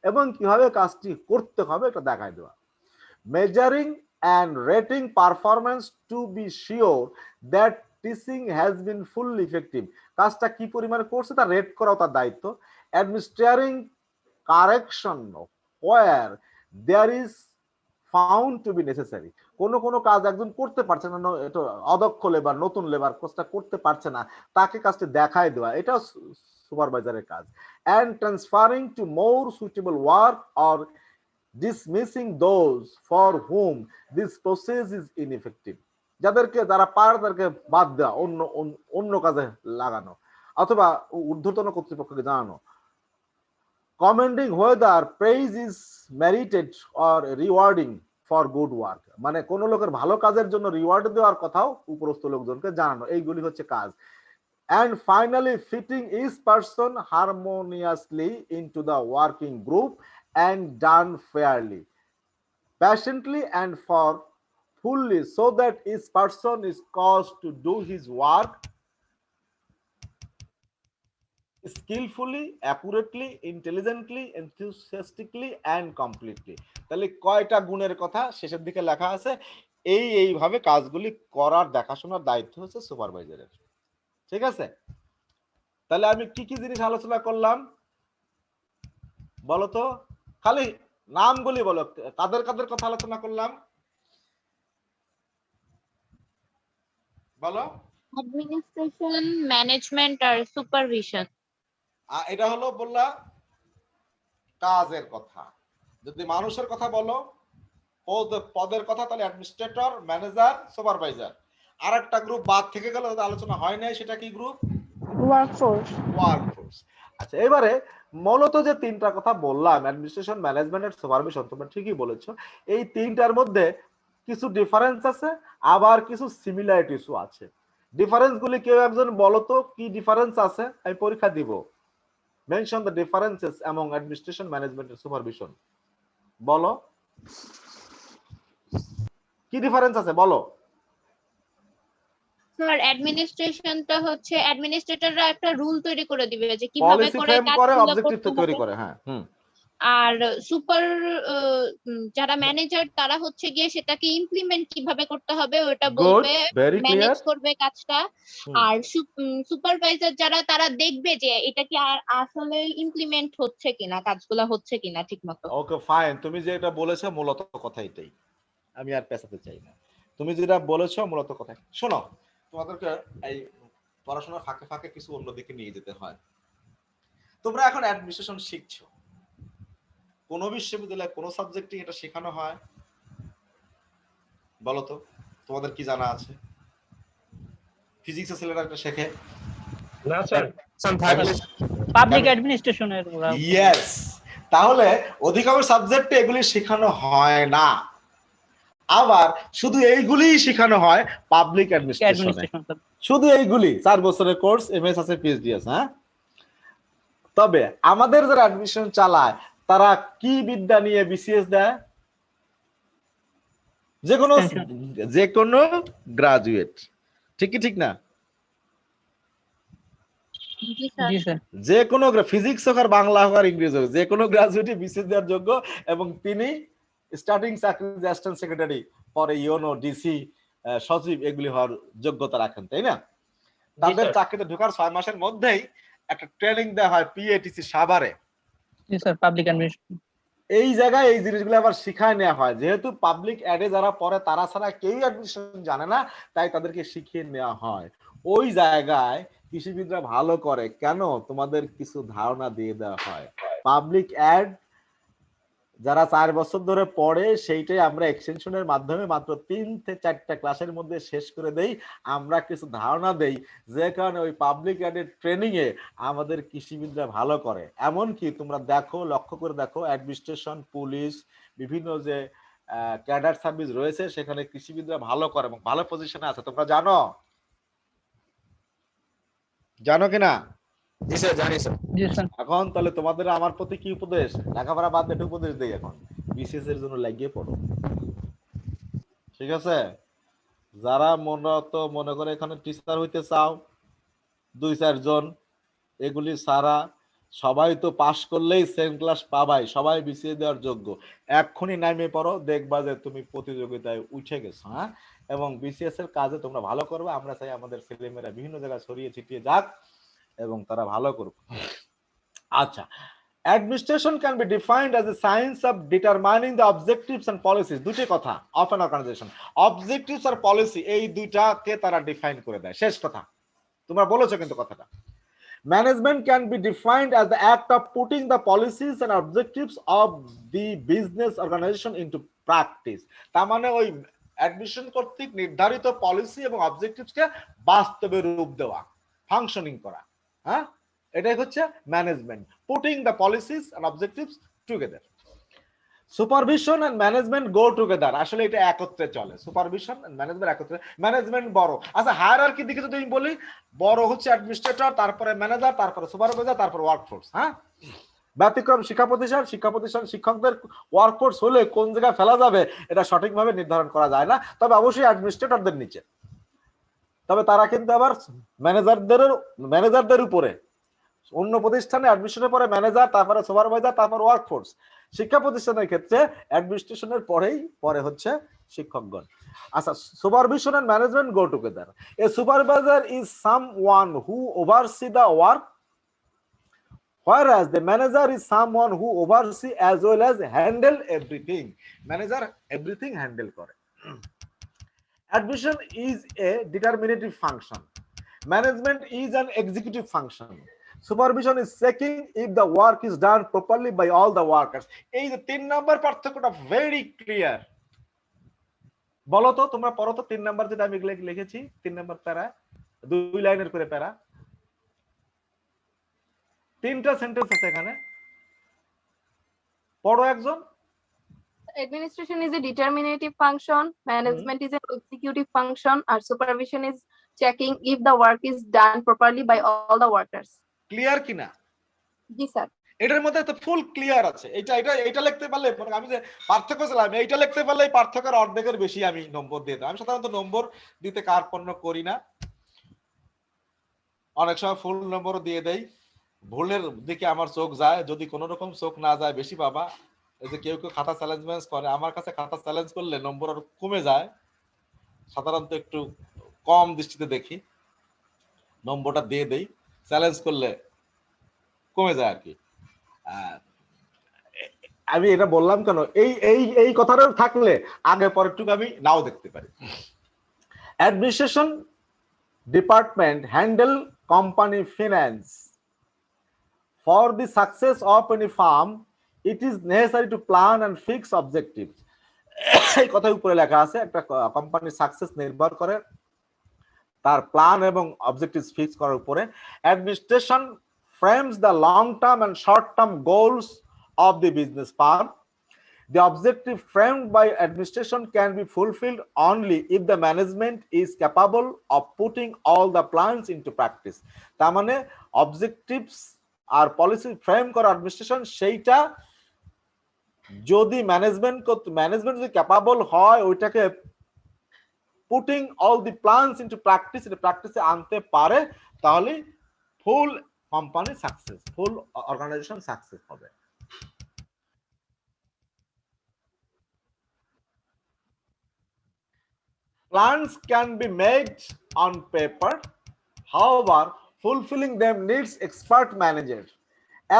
এবং কিভাবে কাজটি করতে হবে এটা দেখায় দেওয়া। measuring and rating performance to be sure that teaching has been fully effective. কাজটা কি পরিমাণে করছে তা রেট করাও তার দায়িত্ব। administering correction where there is found to be necessary. কোন কাজ একজন করতে পারছে না, এটা অদক্ষ লেবার, নতুন লেবার কাজটা করতে পারছে না, তাকে কাজটি দেখায় দেওয়া, এটা সুপারভাইজারের কাজ। and transferring to more suitable work or dismissing those for whom this process is ineffective. যারা পারে তাদেরকে বাদ দেওয়া, অন্য কাজে লাগানো অথবা ঊর্ধ্বতন কর্তৃপক্ষকে জানানো। commending whether praise is merited or rewarding for good work, মানে কোন লোকের ভালো কাজের জন্য রিওয়ার্ড দেওয়ার কথাও উপরস্থ লোকজনকে জানানো, এইগুলি হচ্ছে কাজ। and finally fitting each person harmoniously into the working group and done fairly, patiently and for fully, so that each person is caused to do his work skillfully, accurately, intelligently, enthusiastically and completely. তাহলে কয়টা গুণের কথা শেষের দিকে লেখা আছে, এইভাবে কাজগুলি করার দেখাশোনার দায়িত্ব হচ্ছে সুপারভাইজারের। ঠিক আছে, তাহলে আমি কি কি জিনিস আলোচনা করলাম বলো তো, খালি নামগুলি বলো, কাদের কাদের কথা আলোচনা করলাম বলো। অ্যাডমিনিস্ট্রেশন, ম্যানেজমেন্ট আর সুপারভিশন। এটা হলো বললা কাজের কথা। যদি মানুষের কথা বলো, পদের কথা, তাহলে অ্যাডমিনিস্ট্রেটর, ম্যানেজার, সুপারভাইজার। আর একটা গ্রুপ বাদ থেকে গেল, আলোচনা হয় নাই, সেটা কি গ্রুপ? ওয়ার্কফোর্স। আচ্ছা, এবারে মূলত যে তিনটা কথা বললাম, অ্যাডমিনিস্ট্রেশন, ম্যানেজমেন্ট আর সুপারভিশন, তোমরা ঠিকই বলেছো। এই তিনটার মধ্যে কিছু ডিফারেন্স আছে, আবার কিছু সিমিলারিটিসও আছে। ডিফারেন্স গুলি কেউ একজন বলো তো, কি ডিফারেন্স আছে? আমি পরীক্ষা দিব। Mention the differences among administration, management and supervision. বলো। কি ডিফারেন্স আছে বলো? স্যার অ্যাডমিনিস্ট্রেশনটা হচ্ছে অ্যাডমিনিস্ট্রেটররা একটা রুল তৈরি করে দিবে যে কিভাবে পলিসি করে ফ্রেম করে, কাজগুলো অবজেক্টিভ করতে তৈরি হবে। করে। হ্যাঁ, আর সুপার যারা ম্যানেজার তারা হচ্ছে গিয়ে সেটাকে ইমপ্লিমেন্ট কিভাবে করতে হবে ওটা গুড, বলবে, ভেরি ম্যানেজ ক্লিয়ার। করবে কাজটা। আর সুপারভাইজার যারা তারা দেখবে যে এটা কি আসলে ইমপ্লিমেন্ট হচ্ছে কিনা, কাজগুলো হচ্ছে কিনা ঠিক মতো। ওকে ফাইন, তুমি যেটা বলেছো মূলত কথা এটাই, আমি আর পেছাতে চাই না। তুমি যেটা বলেছো মূলত কথা। শোনো, তোমাদেরকে এই পড়াশোনার ফাঁকে ফাঁকে কিছু অন্যদিকে নিয়ে যেতে হয়। তোমরা এখন অ্যাডমিনিস্ট্রেশন শিখছো, কোন বিশ্ববিদ্যালয়ে কোন সাবজেক্টে এটা শেখানো হয় বলো তো? তোমাদের কি জানা আছে? ফিজিক্সের ছেলেরা এটা শেখে না স্যার, পাবলিক অ্যাডমিনিস্ট্রেশনের ইয়েস। তাহলে অধিকাংশ সাবজেক্টে এগুলি শেখানো হয় না, আবার শুধু এইগুলিই শেখানো হয় পাবলিক অ্যাডমিনিস্ট্রেশনে। শুধু এইগুলি 4 বছরের কোর্স, এমএস আছে, পিএইচডি আছে। হ্যাঁ, তবে আমাদের যারা অ্যাডমিশন চালায় তারা কি বিদ্যা নিয়ে বিসিএস দেয়? যে কোনো গ্রাজুয়েট, ঠিক কি ঠিক না? যে কোনো ফিজিক্স হোক আর বাংলা হোক আর ইংরেজি হোক, যে কোনো গ্রাজুয়েটই বিসিএস দেওয়ার যোগ্য, এবং তিনি স্টার্টিং চাকরি অ্যাসিস্ট্যান্ট সেক্রেটারি, পরে ইওনো, ডিসি, সচিব এগুলি হওয়ার যোগ্যতা রাখেন, তাই না? তাদের চাকরিতে ঢোকার 6 মাসের মধ্যেই একটা ট্রেনিং দেওয়া হয় পিএটিসি সাভারে। Public administration. এই জায়গায় এই জিনিসগুলো আবার শিখায় নেওয়া হয়, যেহেতু পাবলিক অ্যাডে যারা পড়ে তারা ছাড়া কেউ অ্যাডমিশন জানে না, তাই তাদেরকে শিখিয়ে নেওয়া হয়। ওই জায়গায় কৃষিবিদরা ভালো করে কেন, তোমাদের কিছু ধারণা দিয়ে দেওয়া হয়। পাবলিক অ্যাড যারা 4 বছর ধরে পড়ে সেইটাই আমরা এক্সটেনশনের মাধ্যমে মাত্র 3 থেকে 4টা ক্লাসের মধ্যে শেষ করে দেই। আমরা কিছু ধারণা দেই, যে কারণে ওই পাবলিক অ্যাডের ট্রেনিং এ আমাদের কৃষিবিদরা ভালো করে। এমনকি তোমরা দেখো, লক্ষ্য করে দেখো, অ্যাডমিনিস্ট্রেশন, পুলিশ, বিভিন্ন যে ক্যাডার সার্ভিস রয়েছে সেখানে কৃষিবিদরা ভালো করে এবং ভালো পজিশনে আছে। তোমরা জানো কিনা? জি স্যার, জানি স্যার। এখন তাহলে তোমাদের আমার প্রতি কি উপদেশ? লেখাপড়া বাদ দিয়ে উপদেশ দেই, এখন বিসিএস এর জন্য লাগিয়ে পড়ো, ঠিক আছে? যারা মনে করে এখানে টিচার হইতে চাও 2-4 জন, এগুলি সারা সবাই তো পাশ করলেই সেম ক্লাস পাবাই, সবাই বিসিএস দেওয়ার যোগ্য। এক্ষুনি নামে পড়ো, দেখবা যে তুমি প্রতিযোগিতায় উঠে গেছো। হ্যাঁ, এবং বিসিএস এর কাজে তোমরা ভালো করবে। আমরা চাই আমাদের ছেলেমেয়েরা বিভিন্ন জায়গায় ছড়িয়ে ছিটিয়ে যাক এবং তারা ভালো করবে। আচ্ছা, administration can be defined as a science of determining the objectives and policies, দুটি কথা, of an organization। objectives R policy এই দুইটাকে তারা ডিফাইন করে দেয়, শেষ কথা। তোমরা বলেছো কিন্তু কথাটা। management can be defined as the act of putting the policies and objectives of the business organization into practice। তার মানে ওই অ্যাডমিশন কর্তৃক নির্ধারিত পলিসি এবং অবজেক্টিভসকে বাস্তবে রূপ দেওয়া, ফাংশনিং করা। হ্যাঁ, এটাই হচ্ছে management, putting the policies and objectives together. Supervision and management go together, আসলে এটা একত্রে চলে। সুপারভিশন এন্ড ম্যানেজমেন্ট একত্রে, ম্যানেজমেন্ট বড়। আচ্ছা, হায়ারার্কি দিকে যদি আমি বলি, বড় হচ্ছে অ্যাডমিনিস্ট্রেটর, তারপরে ম্যানেজার, তারপরে সুপারভাইজার, তারপরে ওয়ার্কফোর্স। হ্যাঁ, ব্যতিক্রম শিক্ষা প্রতিষ্ঠান শিক্ষকদের ওয়ার্কফোর্স হলে কোন জায়গায় ফেলা যাবে এটা সঠিকভাবে নির্ধারণ করা যায় না, তবে অবশ্যই অ্যাডমিনিস্ট্রেটরদের নিচে। তবে তারা কিন্তু আবার ম্যানেজারদের উপরে। অন্য প্রতিষ্ঠানে অ্যাডমিশনের পরে ম্যানেজার, তারপরে সুপারভাইজার, তারপর ওয়ার্কফোর্স। শিক্ষা প্রতিষ্ঠানের ক্ষেত্রে অ্যাডমিনিস্ট্রেশনের পরে হচ্ছে শিক্ষকগণ। আচ্ছা, supervision and management go together. A supervisor is someone who oversee the work, whereas the manager is someone who oversee as well as handle everything। Manager everything handle করে। Admission is a determinative function. Management is an executive function. Supervision is checking if the work is done properly by all the workers। এই যে 3 number পার্থক্যটা very clear. বলো তো, তোমরা পড়ো তো 3 number যেটা আমি লিখেছি, 3 নাম্বার প্যারা, 2 লাইনের করে প্যারা, 3টা সেন্টেন্স আছে এখানে, পড়ো একজন। Administration is a determinative function, management is an executive function, and supervision is checking if the work is done properly by all the workers। Clear কিনা? জি স্যার। এটার মধ্যে তো ফুল ক্লিয়ার আছে। এটা এটা এটা লিখতে পারলে, মানে আমি যে পার্থক্য ছিলাম, এইটা লিখতে পারলে এই পার্থক্যের অর্ধেকের বেশি আমি নম্বর দিয়ে দিই। আমি সাধারণত নম্বর দিতে কার্পণ্য করি না, অনেক সময় ফুল নম্বরও দিয়ে দেই। ভুলের দিকে আমার চোখ যায়, যদি কোনো রকম চোখ না যায় বেশি পাবা। এই যে কেউ কেউ খাতা চ্যালেঞ্জ করে, আমার কাছে খাতা চ্যালেঞ্জ করলে নম্বর আর কমে যায়। সাধারণত একটু কম দৃষ্টিতে দেখি, নম্বরটা দিয়ে দেই, চ্যালেঞ্জ করলে কমে যায় আর কি। আমি এটা বললাম কেন, এই এই এই কথাটা থাকলে আগে পরেরটুকু আমি নাও দেখতে পারি। Administration department handle company finance. For the success of any firm, it is necessary to plan and fix objectives. এই কথা উপরে লেখা আছে, একটা কোম্পানির সাকসেস নির্ভর করে তার প্ল্যান এবং অবজেক্টিভস ফিক্স করার উপরে। Administration frames the long term and short term goals of the business firm. The objective framed by administration can be fulfilled only if the management is capable of putting all the plans into practice. তার মানে objectives আর policy frame করা administration, সেইটা যদি management যদি capable হয় ওইটাকে putting all the plans into practice, এটা প্র্যাকটিসে আনতে পারে, তাহলে ফুল কোম্পানি সাকসেস, ফুল অর্গানাইজেশন সাকসেস হবে। Plans can be made on paper, however, fulfilling them needs expert managers.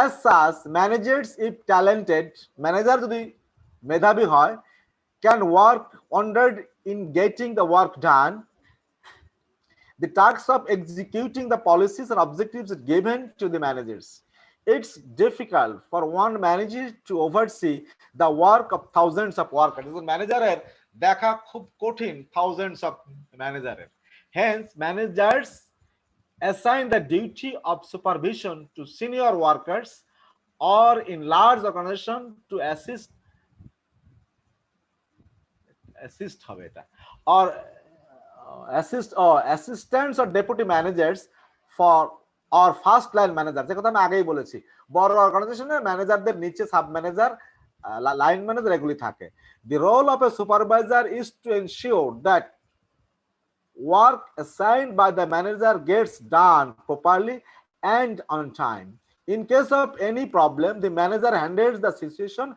As such, managers, if talented, manager যদি মেধাবী হয়, can work wonders in getting the work done. The task of executing the policies and objectives is given to the managers. It's difficult for one manager to oversee the work of thousands of workers. ম্যানেজারের দেখা খুব কঠিন, thousands of ম্যানেজারের। Hence, managers assign the duty of supervision to senior workers or in large organization to assist হবে এটা, or assistants or deputy managers for or first line manager, যে কথা আমি আগেই বলেছি, বড় অর্গানাইজেশনে ম্যানেজারদের নিচে সাব ম্যানেজার, লাইন ম্যানেজার এগুলি থাকে। The role of a supervisor is to ensure that work assigned by the manager gets done properly and on time. In case of any problem, the manager handles the situation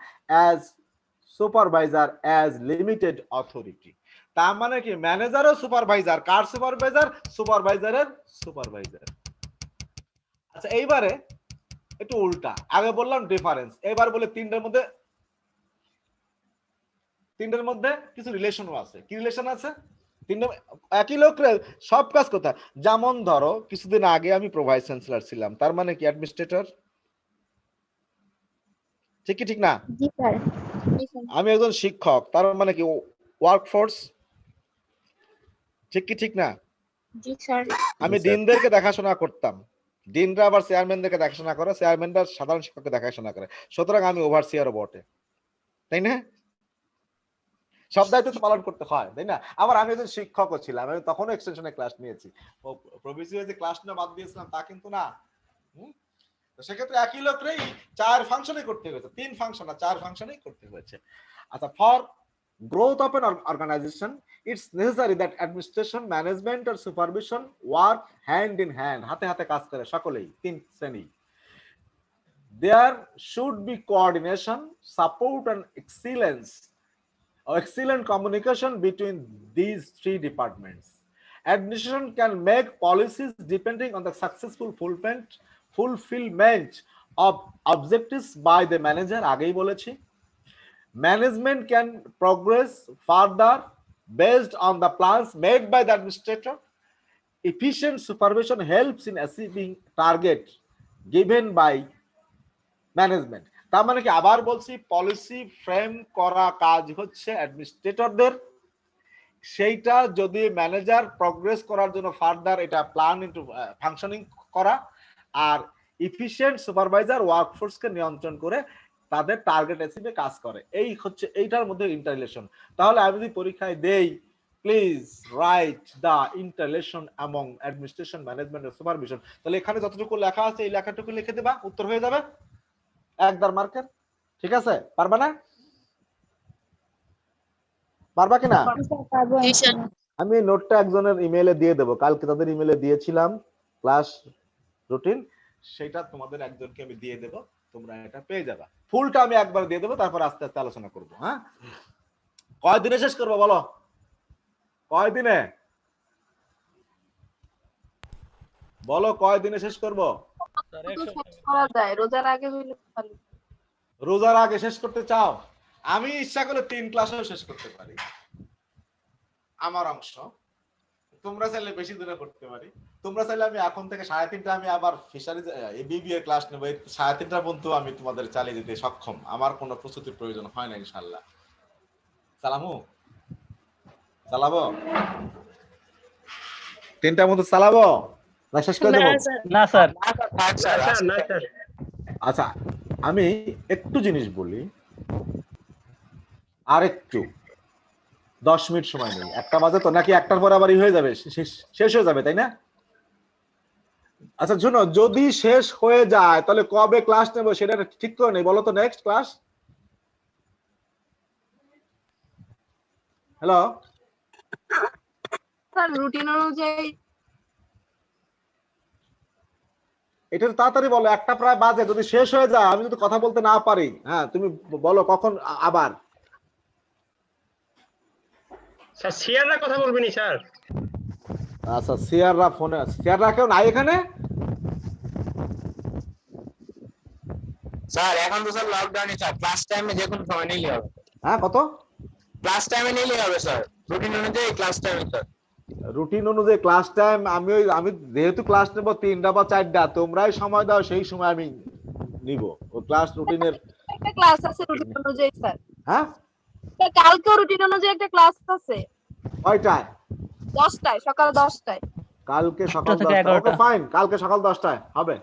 as supervisor as limited authority. তার মানে কি, ম্যানেজারও supervisor, কার supervisor? সুপারভাইজারের supervisor. আচ্ছা, এইবারে একটু উল্টা, আগে বললাম difference, এবার বলে তিনটার মধ্যে কিছু রিলেশনও আছে। কি রিলেশন আছে? তিনটা একই লোকরে সব কাজ কোথায়? যেমন ধরো কিছুদিন আগে আমি প্রোভাইস চ্যান্সেলর ছিলাম, তার মানে কি অ্যাডমিনিস্ট্রেটর, ঠিক কি ঠিক না? জি স্যার। আমি একজন শিক্ষক, তার মানে কি ওয়ার্কফোর্স, ঠিক কি ঠিক না? জি স্যার। আমি ডিনদেরকে দেখাশোনা করতাম, ডিনরা আবার চেয়ারম্যানদেরকে দেখাশোনা করে, চেয়ারম্যানরা সাধারণ শিক্ষককে দেখাশোনা করে, সুতরাং আমি ওভারসিয়ারও বটে, তাই না? সব দায়িত্ব পালন করতে হয়, তাই না? আবার আমি একজন শিক্ষকও ছিলাম, আমি তখনও এক্সটেনশনে ক্লাস নিয়েছি, প্রভিসি যে ক্লাস না বাদ দিয়েছিলাম তা কিন্তু না। সেক্ষেত্রে একই লোকরেই চার ফাংশনই করতে হয়েছে, তিন ফাংশন না, চার ফাংশনই করতে হয়েছে। আচ্ছা, for growth of an organization, it's necessary that administration, management or supervision work hand in hand, হাতে হাতে কাজ করে সকলেই, তিন শ্রেণী। There should be coordination, support and excellent communication between these three departments. Administration can make policies depending on the successful fulfillment of objectives by the manager, আগেই বলেছি। Management can progress further based on the plans made by the administrator. Efficient supervision helps in achieving target given by management. তার মানে কি, আবার বলছি, policy frame করা কাজ হচ্ছে অ্যাডমিনিস্ট্রেটরদের, সেইটা যদি ম্যানেজার প্রগ্রেস করার জন্য ফার্দার এটা প্ল্যান ইনটু ফাংশনিং করা, আর এফিশিয়েন্ট সুপারভাইজার ওয়ার্কফোর্সকে নিয়ন্ত্রণ করে তাদের টার্গেট অ্যাচিভে কাজ করে। এই হচ্ছে এইটার মধ্যে ইন্টাররিলেশন। তাহলে আমি যদি পরীক্ষায় দেই, please write the interrelation among administration, management and supervision, তাহলে এখানে যতটুকু লেখা আছে এই লেখাটুকু লিখে দেবা, উত্তর হয়ে যাবে। একদার মার্কের, ঠিক আছে? পারবা না? পারবা কিনা? জি স্যার। আমি নোটটা একজনের ইমেইলে দিয়ে দেবো, কালকে তাদের ইমেইলে দিয়েছিলাম ক্লাস রুটিন, সেটা তোমাদের একজনকে আমি দিয়ে দেবো, তোমরা এটা পেয়ে যাবা। ফুলটা আমি একবার দিয়ে দেবো, তারপর আস্তে আস্তে আলোচনা করবো। হ্যাঁ, কয়দিনে শেষ করবো বলো? কয়দিনে বলো, কয়দিনে শেষ করবো? শুধু শেষ করা যায়, রোজার আগে হইলে ভালো। রোজার আগে শেষ করতে চাও? আমি ইচ্ছা করলে 3 ক্লাসেও শেষ করতে পারি, আমার অংশ। তোমরা চাইলে বেশি দিনে করতে পারি। তোমরা চাইলে আমি এখন থেকে 3:30টা আমি আবার ফিশারিজ বিবিএ ক্লাস নেবো, 3:30টা পর্যন্ত আমি তোমাদের চালিয়ে দিতে সক্ষম, আমার কোনো প্রস্তুতির প্রয়োজন হয় না ইনশাল্লাহ। চালামু, চালাবো 3টার মধ্যে চালাবো না শেষ করে দেবো? না স্যার, আচ্ছা, আমি একটু জিনিস বলি, আর একটু 10 মিনিট সময় নেই। 1টা বাজে তো, নাকি 1টার পর আবার হয়ে যাবে, শেষ হয়ে যাবে, তাই না? আচ্ছা শোনো, যদি শেষ হয়ে যায় তাহলে কবে ক্লাস নেব সেটা ঠিক করে নেই, বলো তো। Next class, hello, sir routine অনুযায়ী এটা তাড়াতাড়ি বলো, 1টা প্রায় বাজে। যদি শেষ হয়ে যায়, আমি যদি কথা বলতে না পারি, হ্যাঁ তুমি বলো কখন আবার। স্যার সিয়াররা কথা বলবেনি স্যার? আচ্ছা, সিয়াররা ফোনে আছে। সিয়াররা কেউ নাই এখানে? স্যার এখন তো স্যার লকডাউনে স্যার, ক্লাস টাইমে যে কোনো সময় নিলেই হবে। হ্যাঁ, কত? ক্লাস টাইমে নিলেই হবে স্যার, রুটিন অনুযায়ী ক্লাস টাইমে স্যার। রুটিন অনুযায়ী ক্লাস টাইম, আমি যেহেতু ক্লাস নেব 3টা বা 4টা, তোমরাই সময় দাও, সেই সময় আমি নিব। ও ক্লাস রুটিনের একটা ক্লাস আছে রুটিন অনুযায়ী স্যার। হ্যাঁ, স্যার কালকেও রুটিন অনুযায়ী একটা ক্লাস আছে, কয়টায়? 10টায়, সকাল 10টায়। কালকে সকাল 10টা থেকে 10টা, ওকে 11টা। ফাইন, কালকে সকাল 10টায় হবে।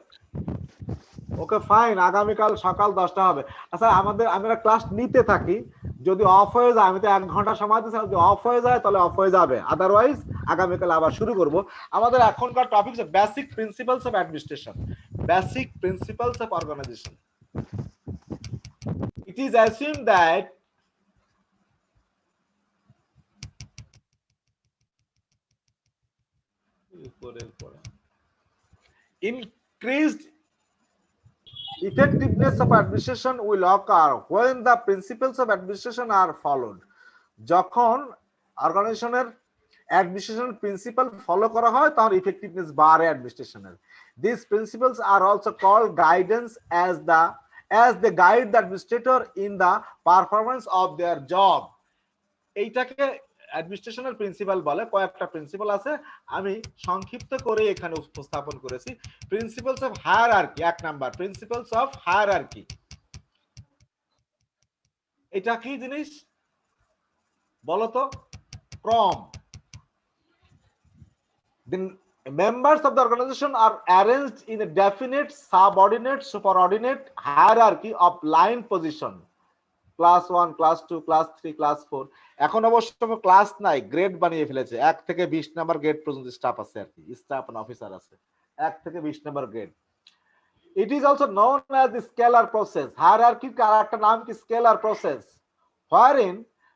ওকে ফাইন, আগামীকাল সকাল 10টা হবে। আচ্ছা, আমরা ক্লাস নিতে থাকি, যদি অফ হয়ে যায়, আমি তো 1 ঘন্টা সময় দিচ্ছি, যদি অফ হয়ে যায় তাহলে অফ হয়ে যাবে, আদারওয়াইজ আগামীকাল আবার শুরু করব। আমাদের এখনকার টপিক হচ্ছে basic principles of administration, basic principles of organisation. It is assumed that increased effectiveness of administration will occur when the principles of administration are followed. যখন অর্গানাইজেশনের অ্যাডমিনিস্ট্রেশন প্রিন্সিপাল ফলো করা হয়, তখন ইফেক্টিভনেস বাড়ে অ্যাডমিনিস্ট্রেশনের। These principles are also called guidance as they guide the administrator in the performance of their job. এইটাকে অ্যাডমিনিস্ট্রেশনের principal বলে। কয়েকটা principal আছে, আমি সংক্ষিপ্ত করে এখানে উপস্থাপন করেছি। Principles of hierarchy, 1 number principles of hierarchy. এটা কি জিনিস বলো তো? ক্রম। The members of the organization are arranged in a definite subordinate superordinate hierarchy of line position, class 1, class 2, class 3, class 4। এখন অবশ্য ক্লাস নাই, গ্রেড বানিয়ে ফেলেছে। 1 থেকে 20 নাম্বার গ্রেড পর্যন্ত স্টাফ আছে, আর কি স্টাফ এন্ড অফিসার আছে 1 থেকে 20 number grade. It is also known as the scalar process. Hierarchy का একটা নাম কি? scalar process, wherein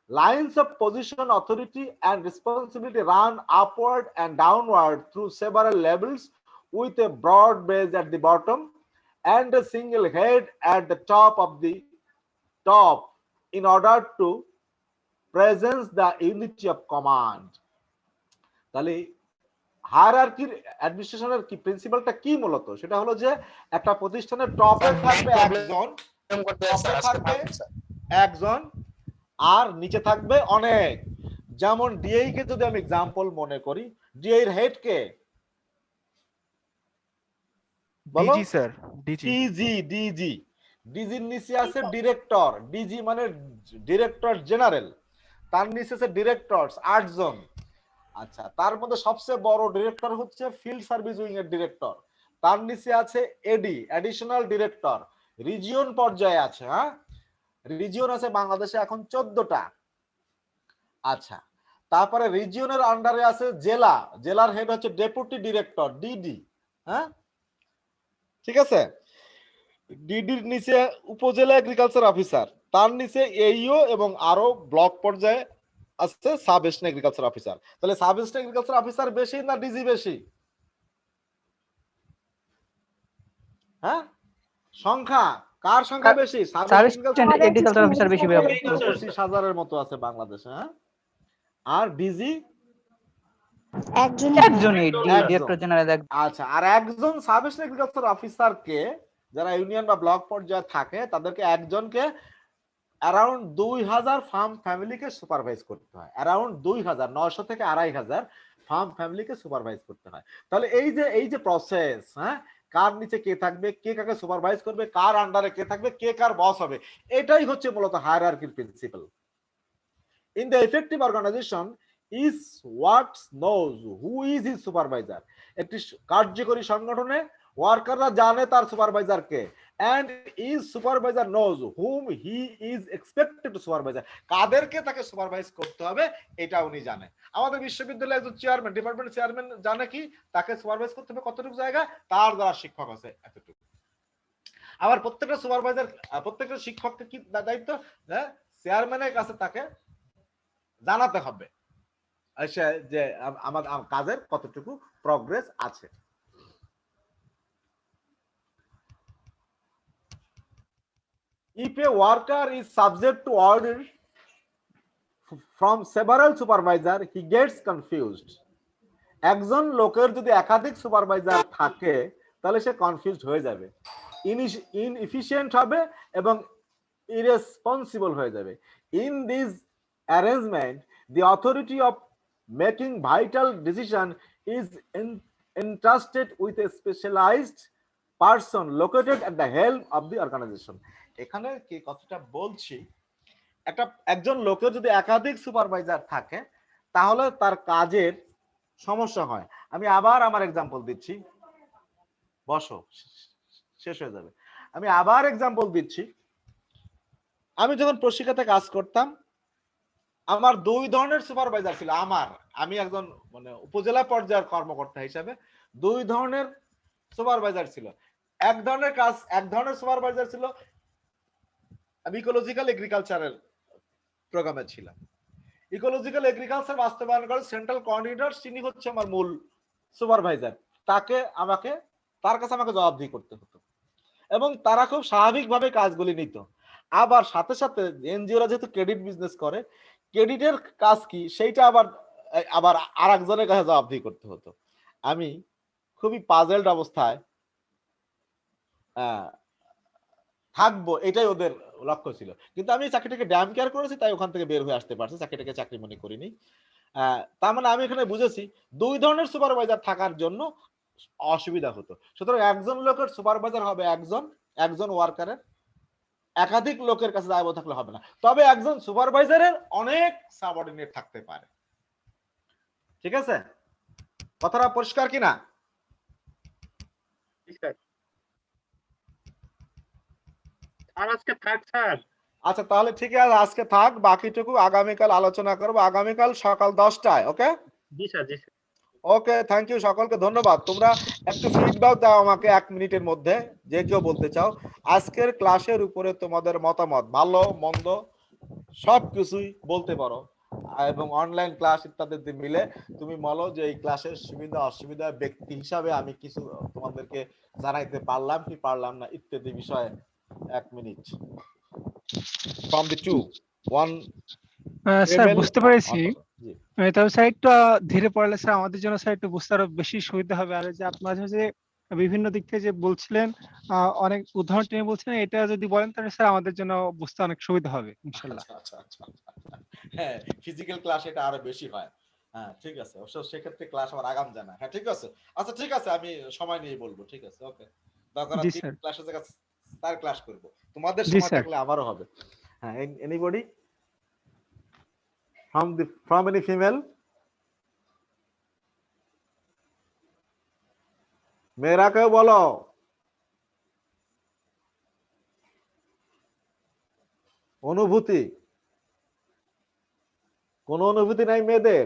lines of position, authority and responsibility run upward and downward through several levels with a broad base at the bottom and a single head at the top in order to presence the unity of command. তাহলে হায়ারার্কির অ্যাডমিনিস্ট্রেশনের কি প্রিন্সিপালটা কি মূলত? সেটা হলো যে একটা প্রতিষ্ঠানের টপে থাকবে একজন আর নিচে থাকবে অনেক। যেমন ডিআই কে যদি আমি এক্সাম্পল মনে করি, ডিআই এর হেড কে? ডিজি স্যার, ডিজির নিচে আছে ডিরেক্টর। ডিজি মানে ডিরেক্টর জেনারেল, তার নিচে আছে ডিরেক্টরস 8 জন। আচ্ছা, তার মধ্যে সবচেয়ে বড় ডিরেক্টর হচ্ছে ফিল্ড সার্ভিস উইং এর ডিরেক্টর, তার নিচে আছে এডি, অ্যাডিশনাল ডিরেক্টর। রিজিয়ন পর্যায়ে আছে, হ্যাঁ রিজিয়ন আছে বাংলাদেশে এখন 14টা। আচ্ছা, তারপরে রিজিয়নের আন্ডারে আছে জেলা, জেলার হেড হচ্ছে ডেপুটি ডিরেক্টর, ডিডি। হ্যাঁ, ঠিক আছে। ডিডির নিচে উপজেলা এগ্রিকালচার অফিসার, তার নিচে এইও এবং আরো ব্লক পর্যায়ে আছে সাব এডিশনাল এগ্রিকালচার অফিসার। তাহলে সাব এডিশনাল এগ্রিকালচার অফিসার বেশি না ডিজি বেশি? হ্যাঁ, সংখ্যা কার সংখ্যা বেশি? সাব এগ্রিকালচার অফিসার বেশি 25,000-এর মতো আছে বাংলাদেশে। হ্যাঁ, আর ডিজি একজনই, ডিরেক্টর জেনারেল। আচ্ছা, আর একজন সাব এডিশনাল এগ্রিকালচার অফিসারকে, যারা ইউনিয়ন বা ব্লক পর্যায়ে থাকে তাদেরকে একজনকে অ্যারাউন্ড 2000 ফার্ম ফ্যামিলিকে সুপারভাইজ করতে হয়। অ্যারাউন্ড 2900 থেকে 2500 ফার্ম ফ্যামিলিকে সুপারভাইজ করতে হয়। তাহলে এই যে প্রসেস, হ্যাঁ, কার নিচে কে থাকবে, কে কাকে সুপারভাইজ করবে, কার আন্ডারে কে থাকবে, কে কার বস হবে, এটাই হচ্ছে মূলত হায়ারার্কির principle. In the effective organization is what knows who is his supervisor. একটি কার্যকরী সংগঠনে ওয়ার্কাররা জানে তার সুপারভাইজার কে, and is supervisor knows whom he is expected to supervise, কাদেরকে তাকে সুপারভাইজ করতে হবে এটা উনি জানে। আমাদের বিশ্ববিদ্যালয়ে একজন চেয়ারম্যান, ডিপার্টমেন্ট চেয়ারম্যান জানে কি তাকে সুপারভাইজ করতে হবে কতটুকু জায়গা, তার যারা শিক্ষক আছে এতটুকু। আবার প্রত্যেকটা সুপারভাইজার, প্রত্যেকটা শিক্ষককে কি দায়িত্ব, চেয়ারম্যানের কাছে তাকে জানাতে হবে যে আমার কাজের কতটুকু প্রগ্রেস আছে। If a worker is subject to order from several supervisor, he gets confused. একজন লোকের যদি একাধিক সুপারভাইজার থাকে তাহলে সে কনফিউজড হয়ে যাবে, ইনএফিশিয়েন্ট হবে এবং ইরেসপন্সিবল হয়ে যাবে। In this arrangement, the authority of making vital decision is entrusted with a specialized person located at the helm of the organization. এখানে কি কথাটা বলছি, একজন লোকের যদি একাধিক সুপারভাইজার থাকে তাহলে তার কাজের সমস্যা হয়। আমি আবার আমার এক্সাম্পল দিচ্ছি, বসো শেষ হয়ে যাবে। আমি আবার এক্সাম্পল দিচ্ছি। আমি যখন প্রশিক্ষাতে কাজ করতাম আমার 2 ধরনের সুপারভাইজার ছিল। আমি একজন মানে উপজেলা পর্যায়ের কর্মকর্তা হিসাবে 2 ধরনের সুপারভাইজার ছিল। এক ধরনের সুপারভাইজার ছিল, আমি ইকোলজিক্যাল এগ্রিকালচারের প্রোগ্রামে ছিলাম। ইকোলজিক্যাল এগ্রিকালচার বাস্তবায়ন করে সেন্ট্রাল কোঅর্ডিনেটর, তিনি হচ্ছে আমার মূল সুপারভাইজার। তার কাছে আমাকে জবাবদিহি করতে হতো এবং তারা খুব স্বাভাবিকভাবে কাজগুলি নিত। আবার সাথে সাথে এনজিওরা যেহেতু ক্রেডিট বিজনেস করে, ক্রেডিটের কাজ কি সেইটা আবার আরেকজনের কাছে জবাবদিহি করতে হতো। আমি খুবই পাজেলড অবস্থায় থাকবো, এটাই ওদের লক্ষ্য ছিল। কিন্তু আমি চাকরিটাকে ড্যাম কেয়ার করেছি, তাই ওখান থেকে বের হয়ে আসতে পারছি, চাকরিটাকে চাকরি মনে করিনি। তার মানে আমি এখানে বুঝেছি 2 ধরনের সুপারভাইজার থাকার জন্য অসুবিধা হতো। সুতরাং একজন লোকের সুপারভাইজার হবে একজন ওয়ার্কারের, একাধিক লোকের কাছে দায়বদ্ধ থাকলে হবে না। তবে একজন সুপারভাইজারের অনেক সাবঅর্ডিনেট থাকতে পারে। ঠিক আছে, কথাটা পরিষ্কার কিনা? আর আজকে থাক স্যার। আচ্ছা তাহলে ঠিক আছে, আজকে থাক, বাকিটুকু আগামীকাল আলোচনা করবো, আগামীকাল সকাল 10টায়। ওকে? জি স্যার, জি স্যার। ওকে, থ্যাংক ইউ, সকলকে ধন্যবাদ। তোমরা একটু ফিডব্যাক দাও আমাকে 1 মিনিটের মধ্যে, যে কেউ বলতে চাও আজকের ক্লাসের উপরে তোমাদের মতামত, ভালো মন্দ সবকিছুই বলতে পারো। এবং অনলাইন ক্লাস ইত্যাদি মিলে তুমি বলো যে এই ক্লাসের সুবিধা অসুবিধা ব্যক্তি হিসাবে আমি কিছু তোমাদেরকে জানাইতে পারলাম কি পারলাম না ইত্যাদি বিষয়ে 1 মিনিট। From the 2 1 স্যার বুঝতে পেরেছি, তবে স্যার একটু ধীরে পড়লে স্যার আমাদের জন্য স্যার একটু বুঝতে আরো বেশি সুবিধা হবে। আর যে আপনার যে বিভিন্ন দিক থেকে যে বলছিলেন, অনেক উদাহরণ টেনে বলছিলেন, এটা যদি বলেন তাহলে স্যার আমাদের জন্য বুঝতে অনেক সুবিধা হবে ইনশাআল্লাহ। আচ্ছা, হ্যাঁ, ফিজিক্যাল ক্লাস এটা আরো বেশি হয়। হ্যাঁ ঠিক আছে, অবশ্য সেক্ষেত্রে ক্লাস আমার আগাম জানা। হ্যাঁ ঠিক আছে, আচ্ছা ঠিক আছে, আমি সময় নিয়ে বলবো। ঠিক আছে, ওকে, দরকার 3 ক্লাসের জায়গায় 4 ক্লাস করব, তোমাদের সময় থাকলে আমারও হবে। হ্যাঁ, এনিবডি from any female? মেয়েরা কেউ বলো, অনুভূতি, কোন অনুভূতি নাই মেয়েদের?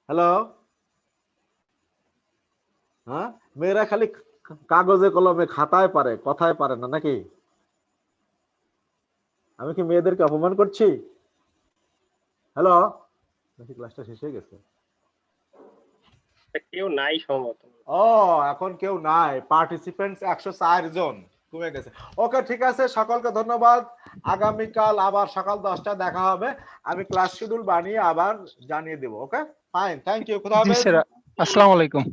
হ্যালো, হ্যাঁ, মেয়েরা খালি কাগজে কলমে খাতায় পারে, কথায় পারে না নাকি? আমি কি মেয়েদেরকে অপমান করছি? হ্যালো, নাকি ক্লাসটা শেষ হয়ে গেছে? কেউ নাই সম্ভবত। ও, এখন কেউ নাই, পার্টিসিপেন্টস 104 জন কমে গেছে। ওকে, ঠিক আছে, সকলকে ধন্যবাদ। আগামীকাল আবার সকাল 10টায় দেখা হবে। আমি ক্লাস শিডিউল বানিয়ে আবার জানিয়ে দেব। ওকে, ফাইন, থ্যাংক ইউ, খুদা জি হাফেজ। স্যার, আসসালামু আলাইকুম।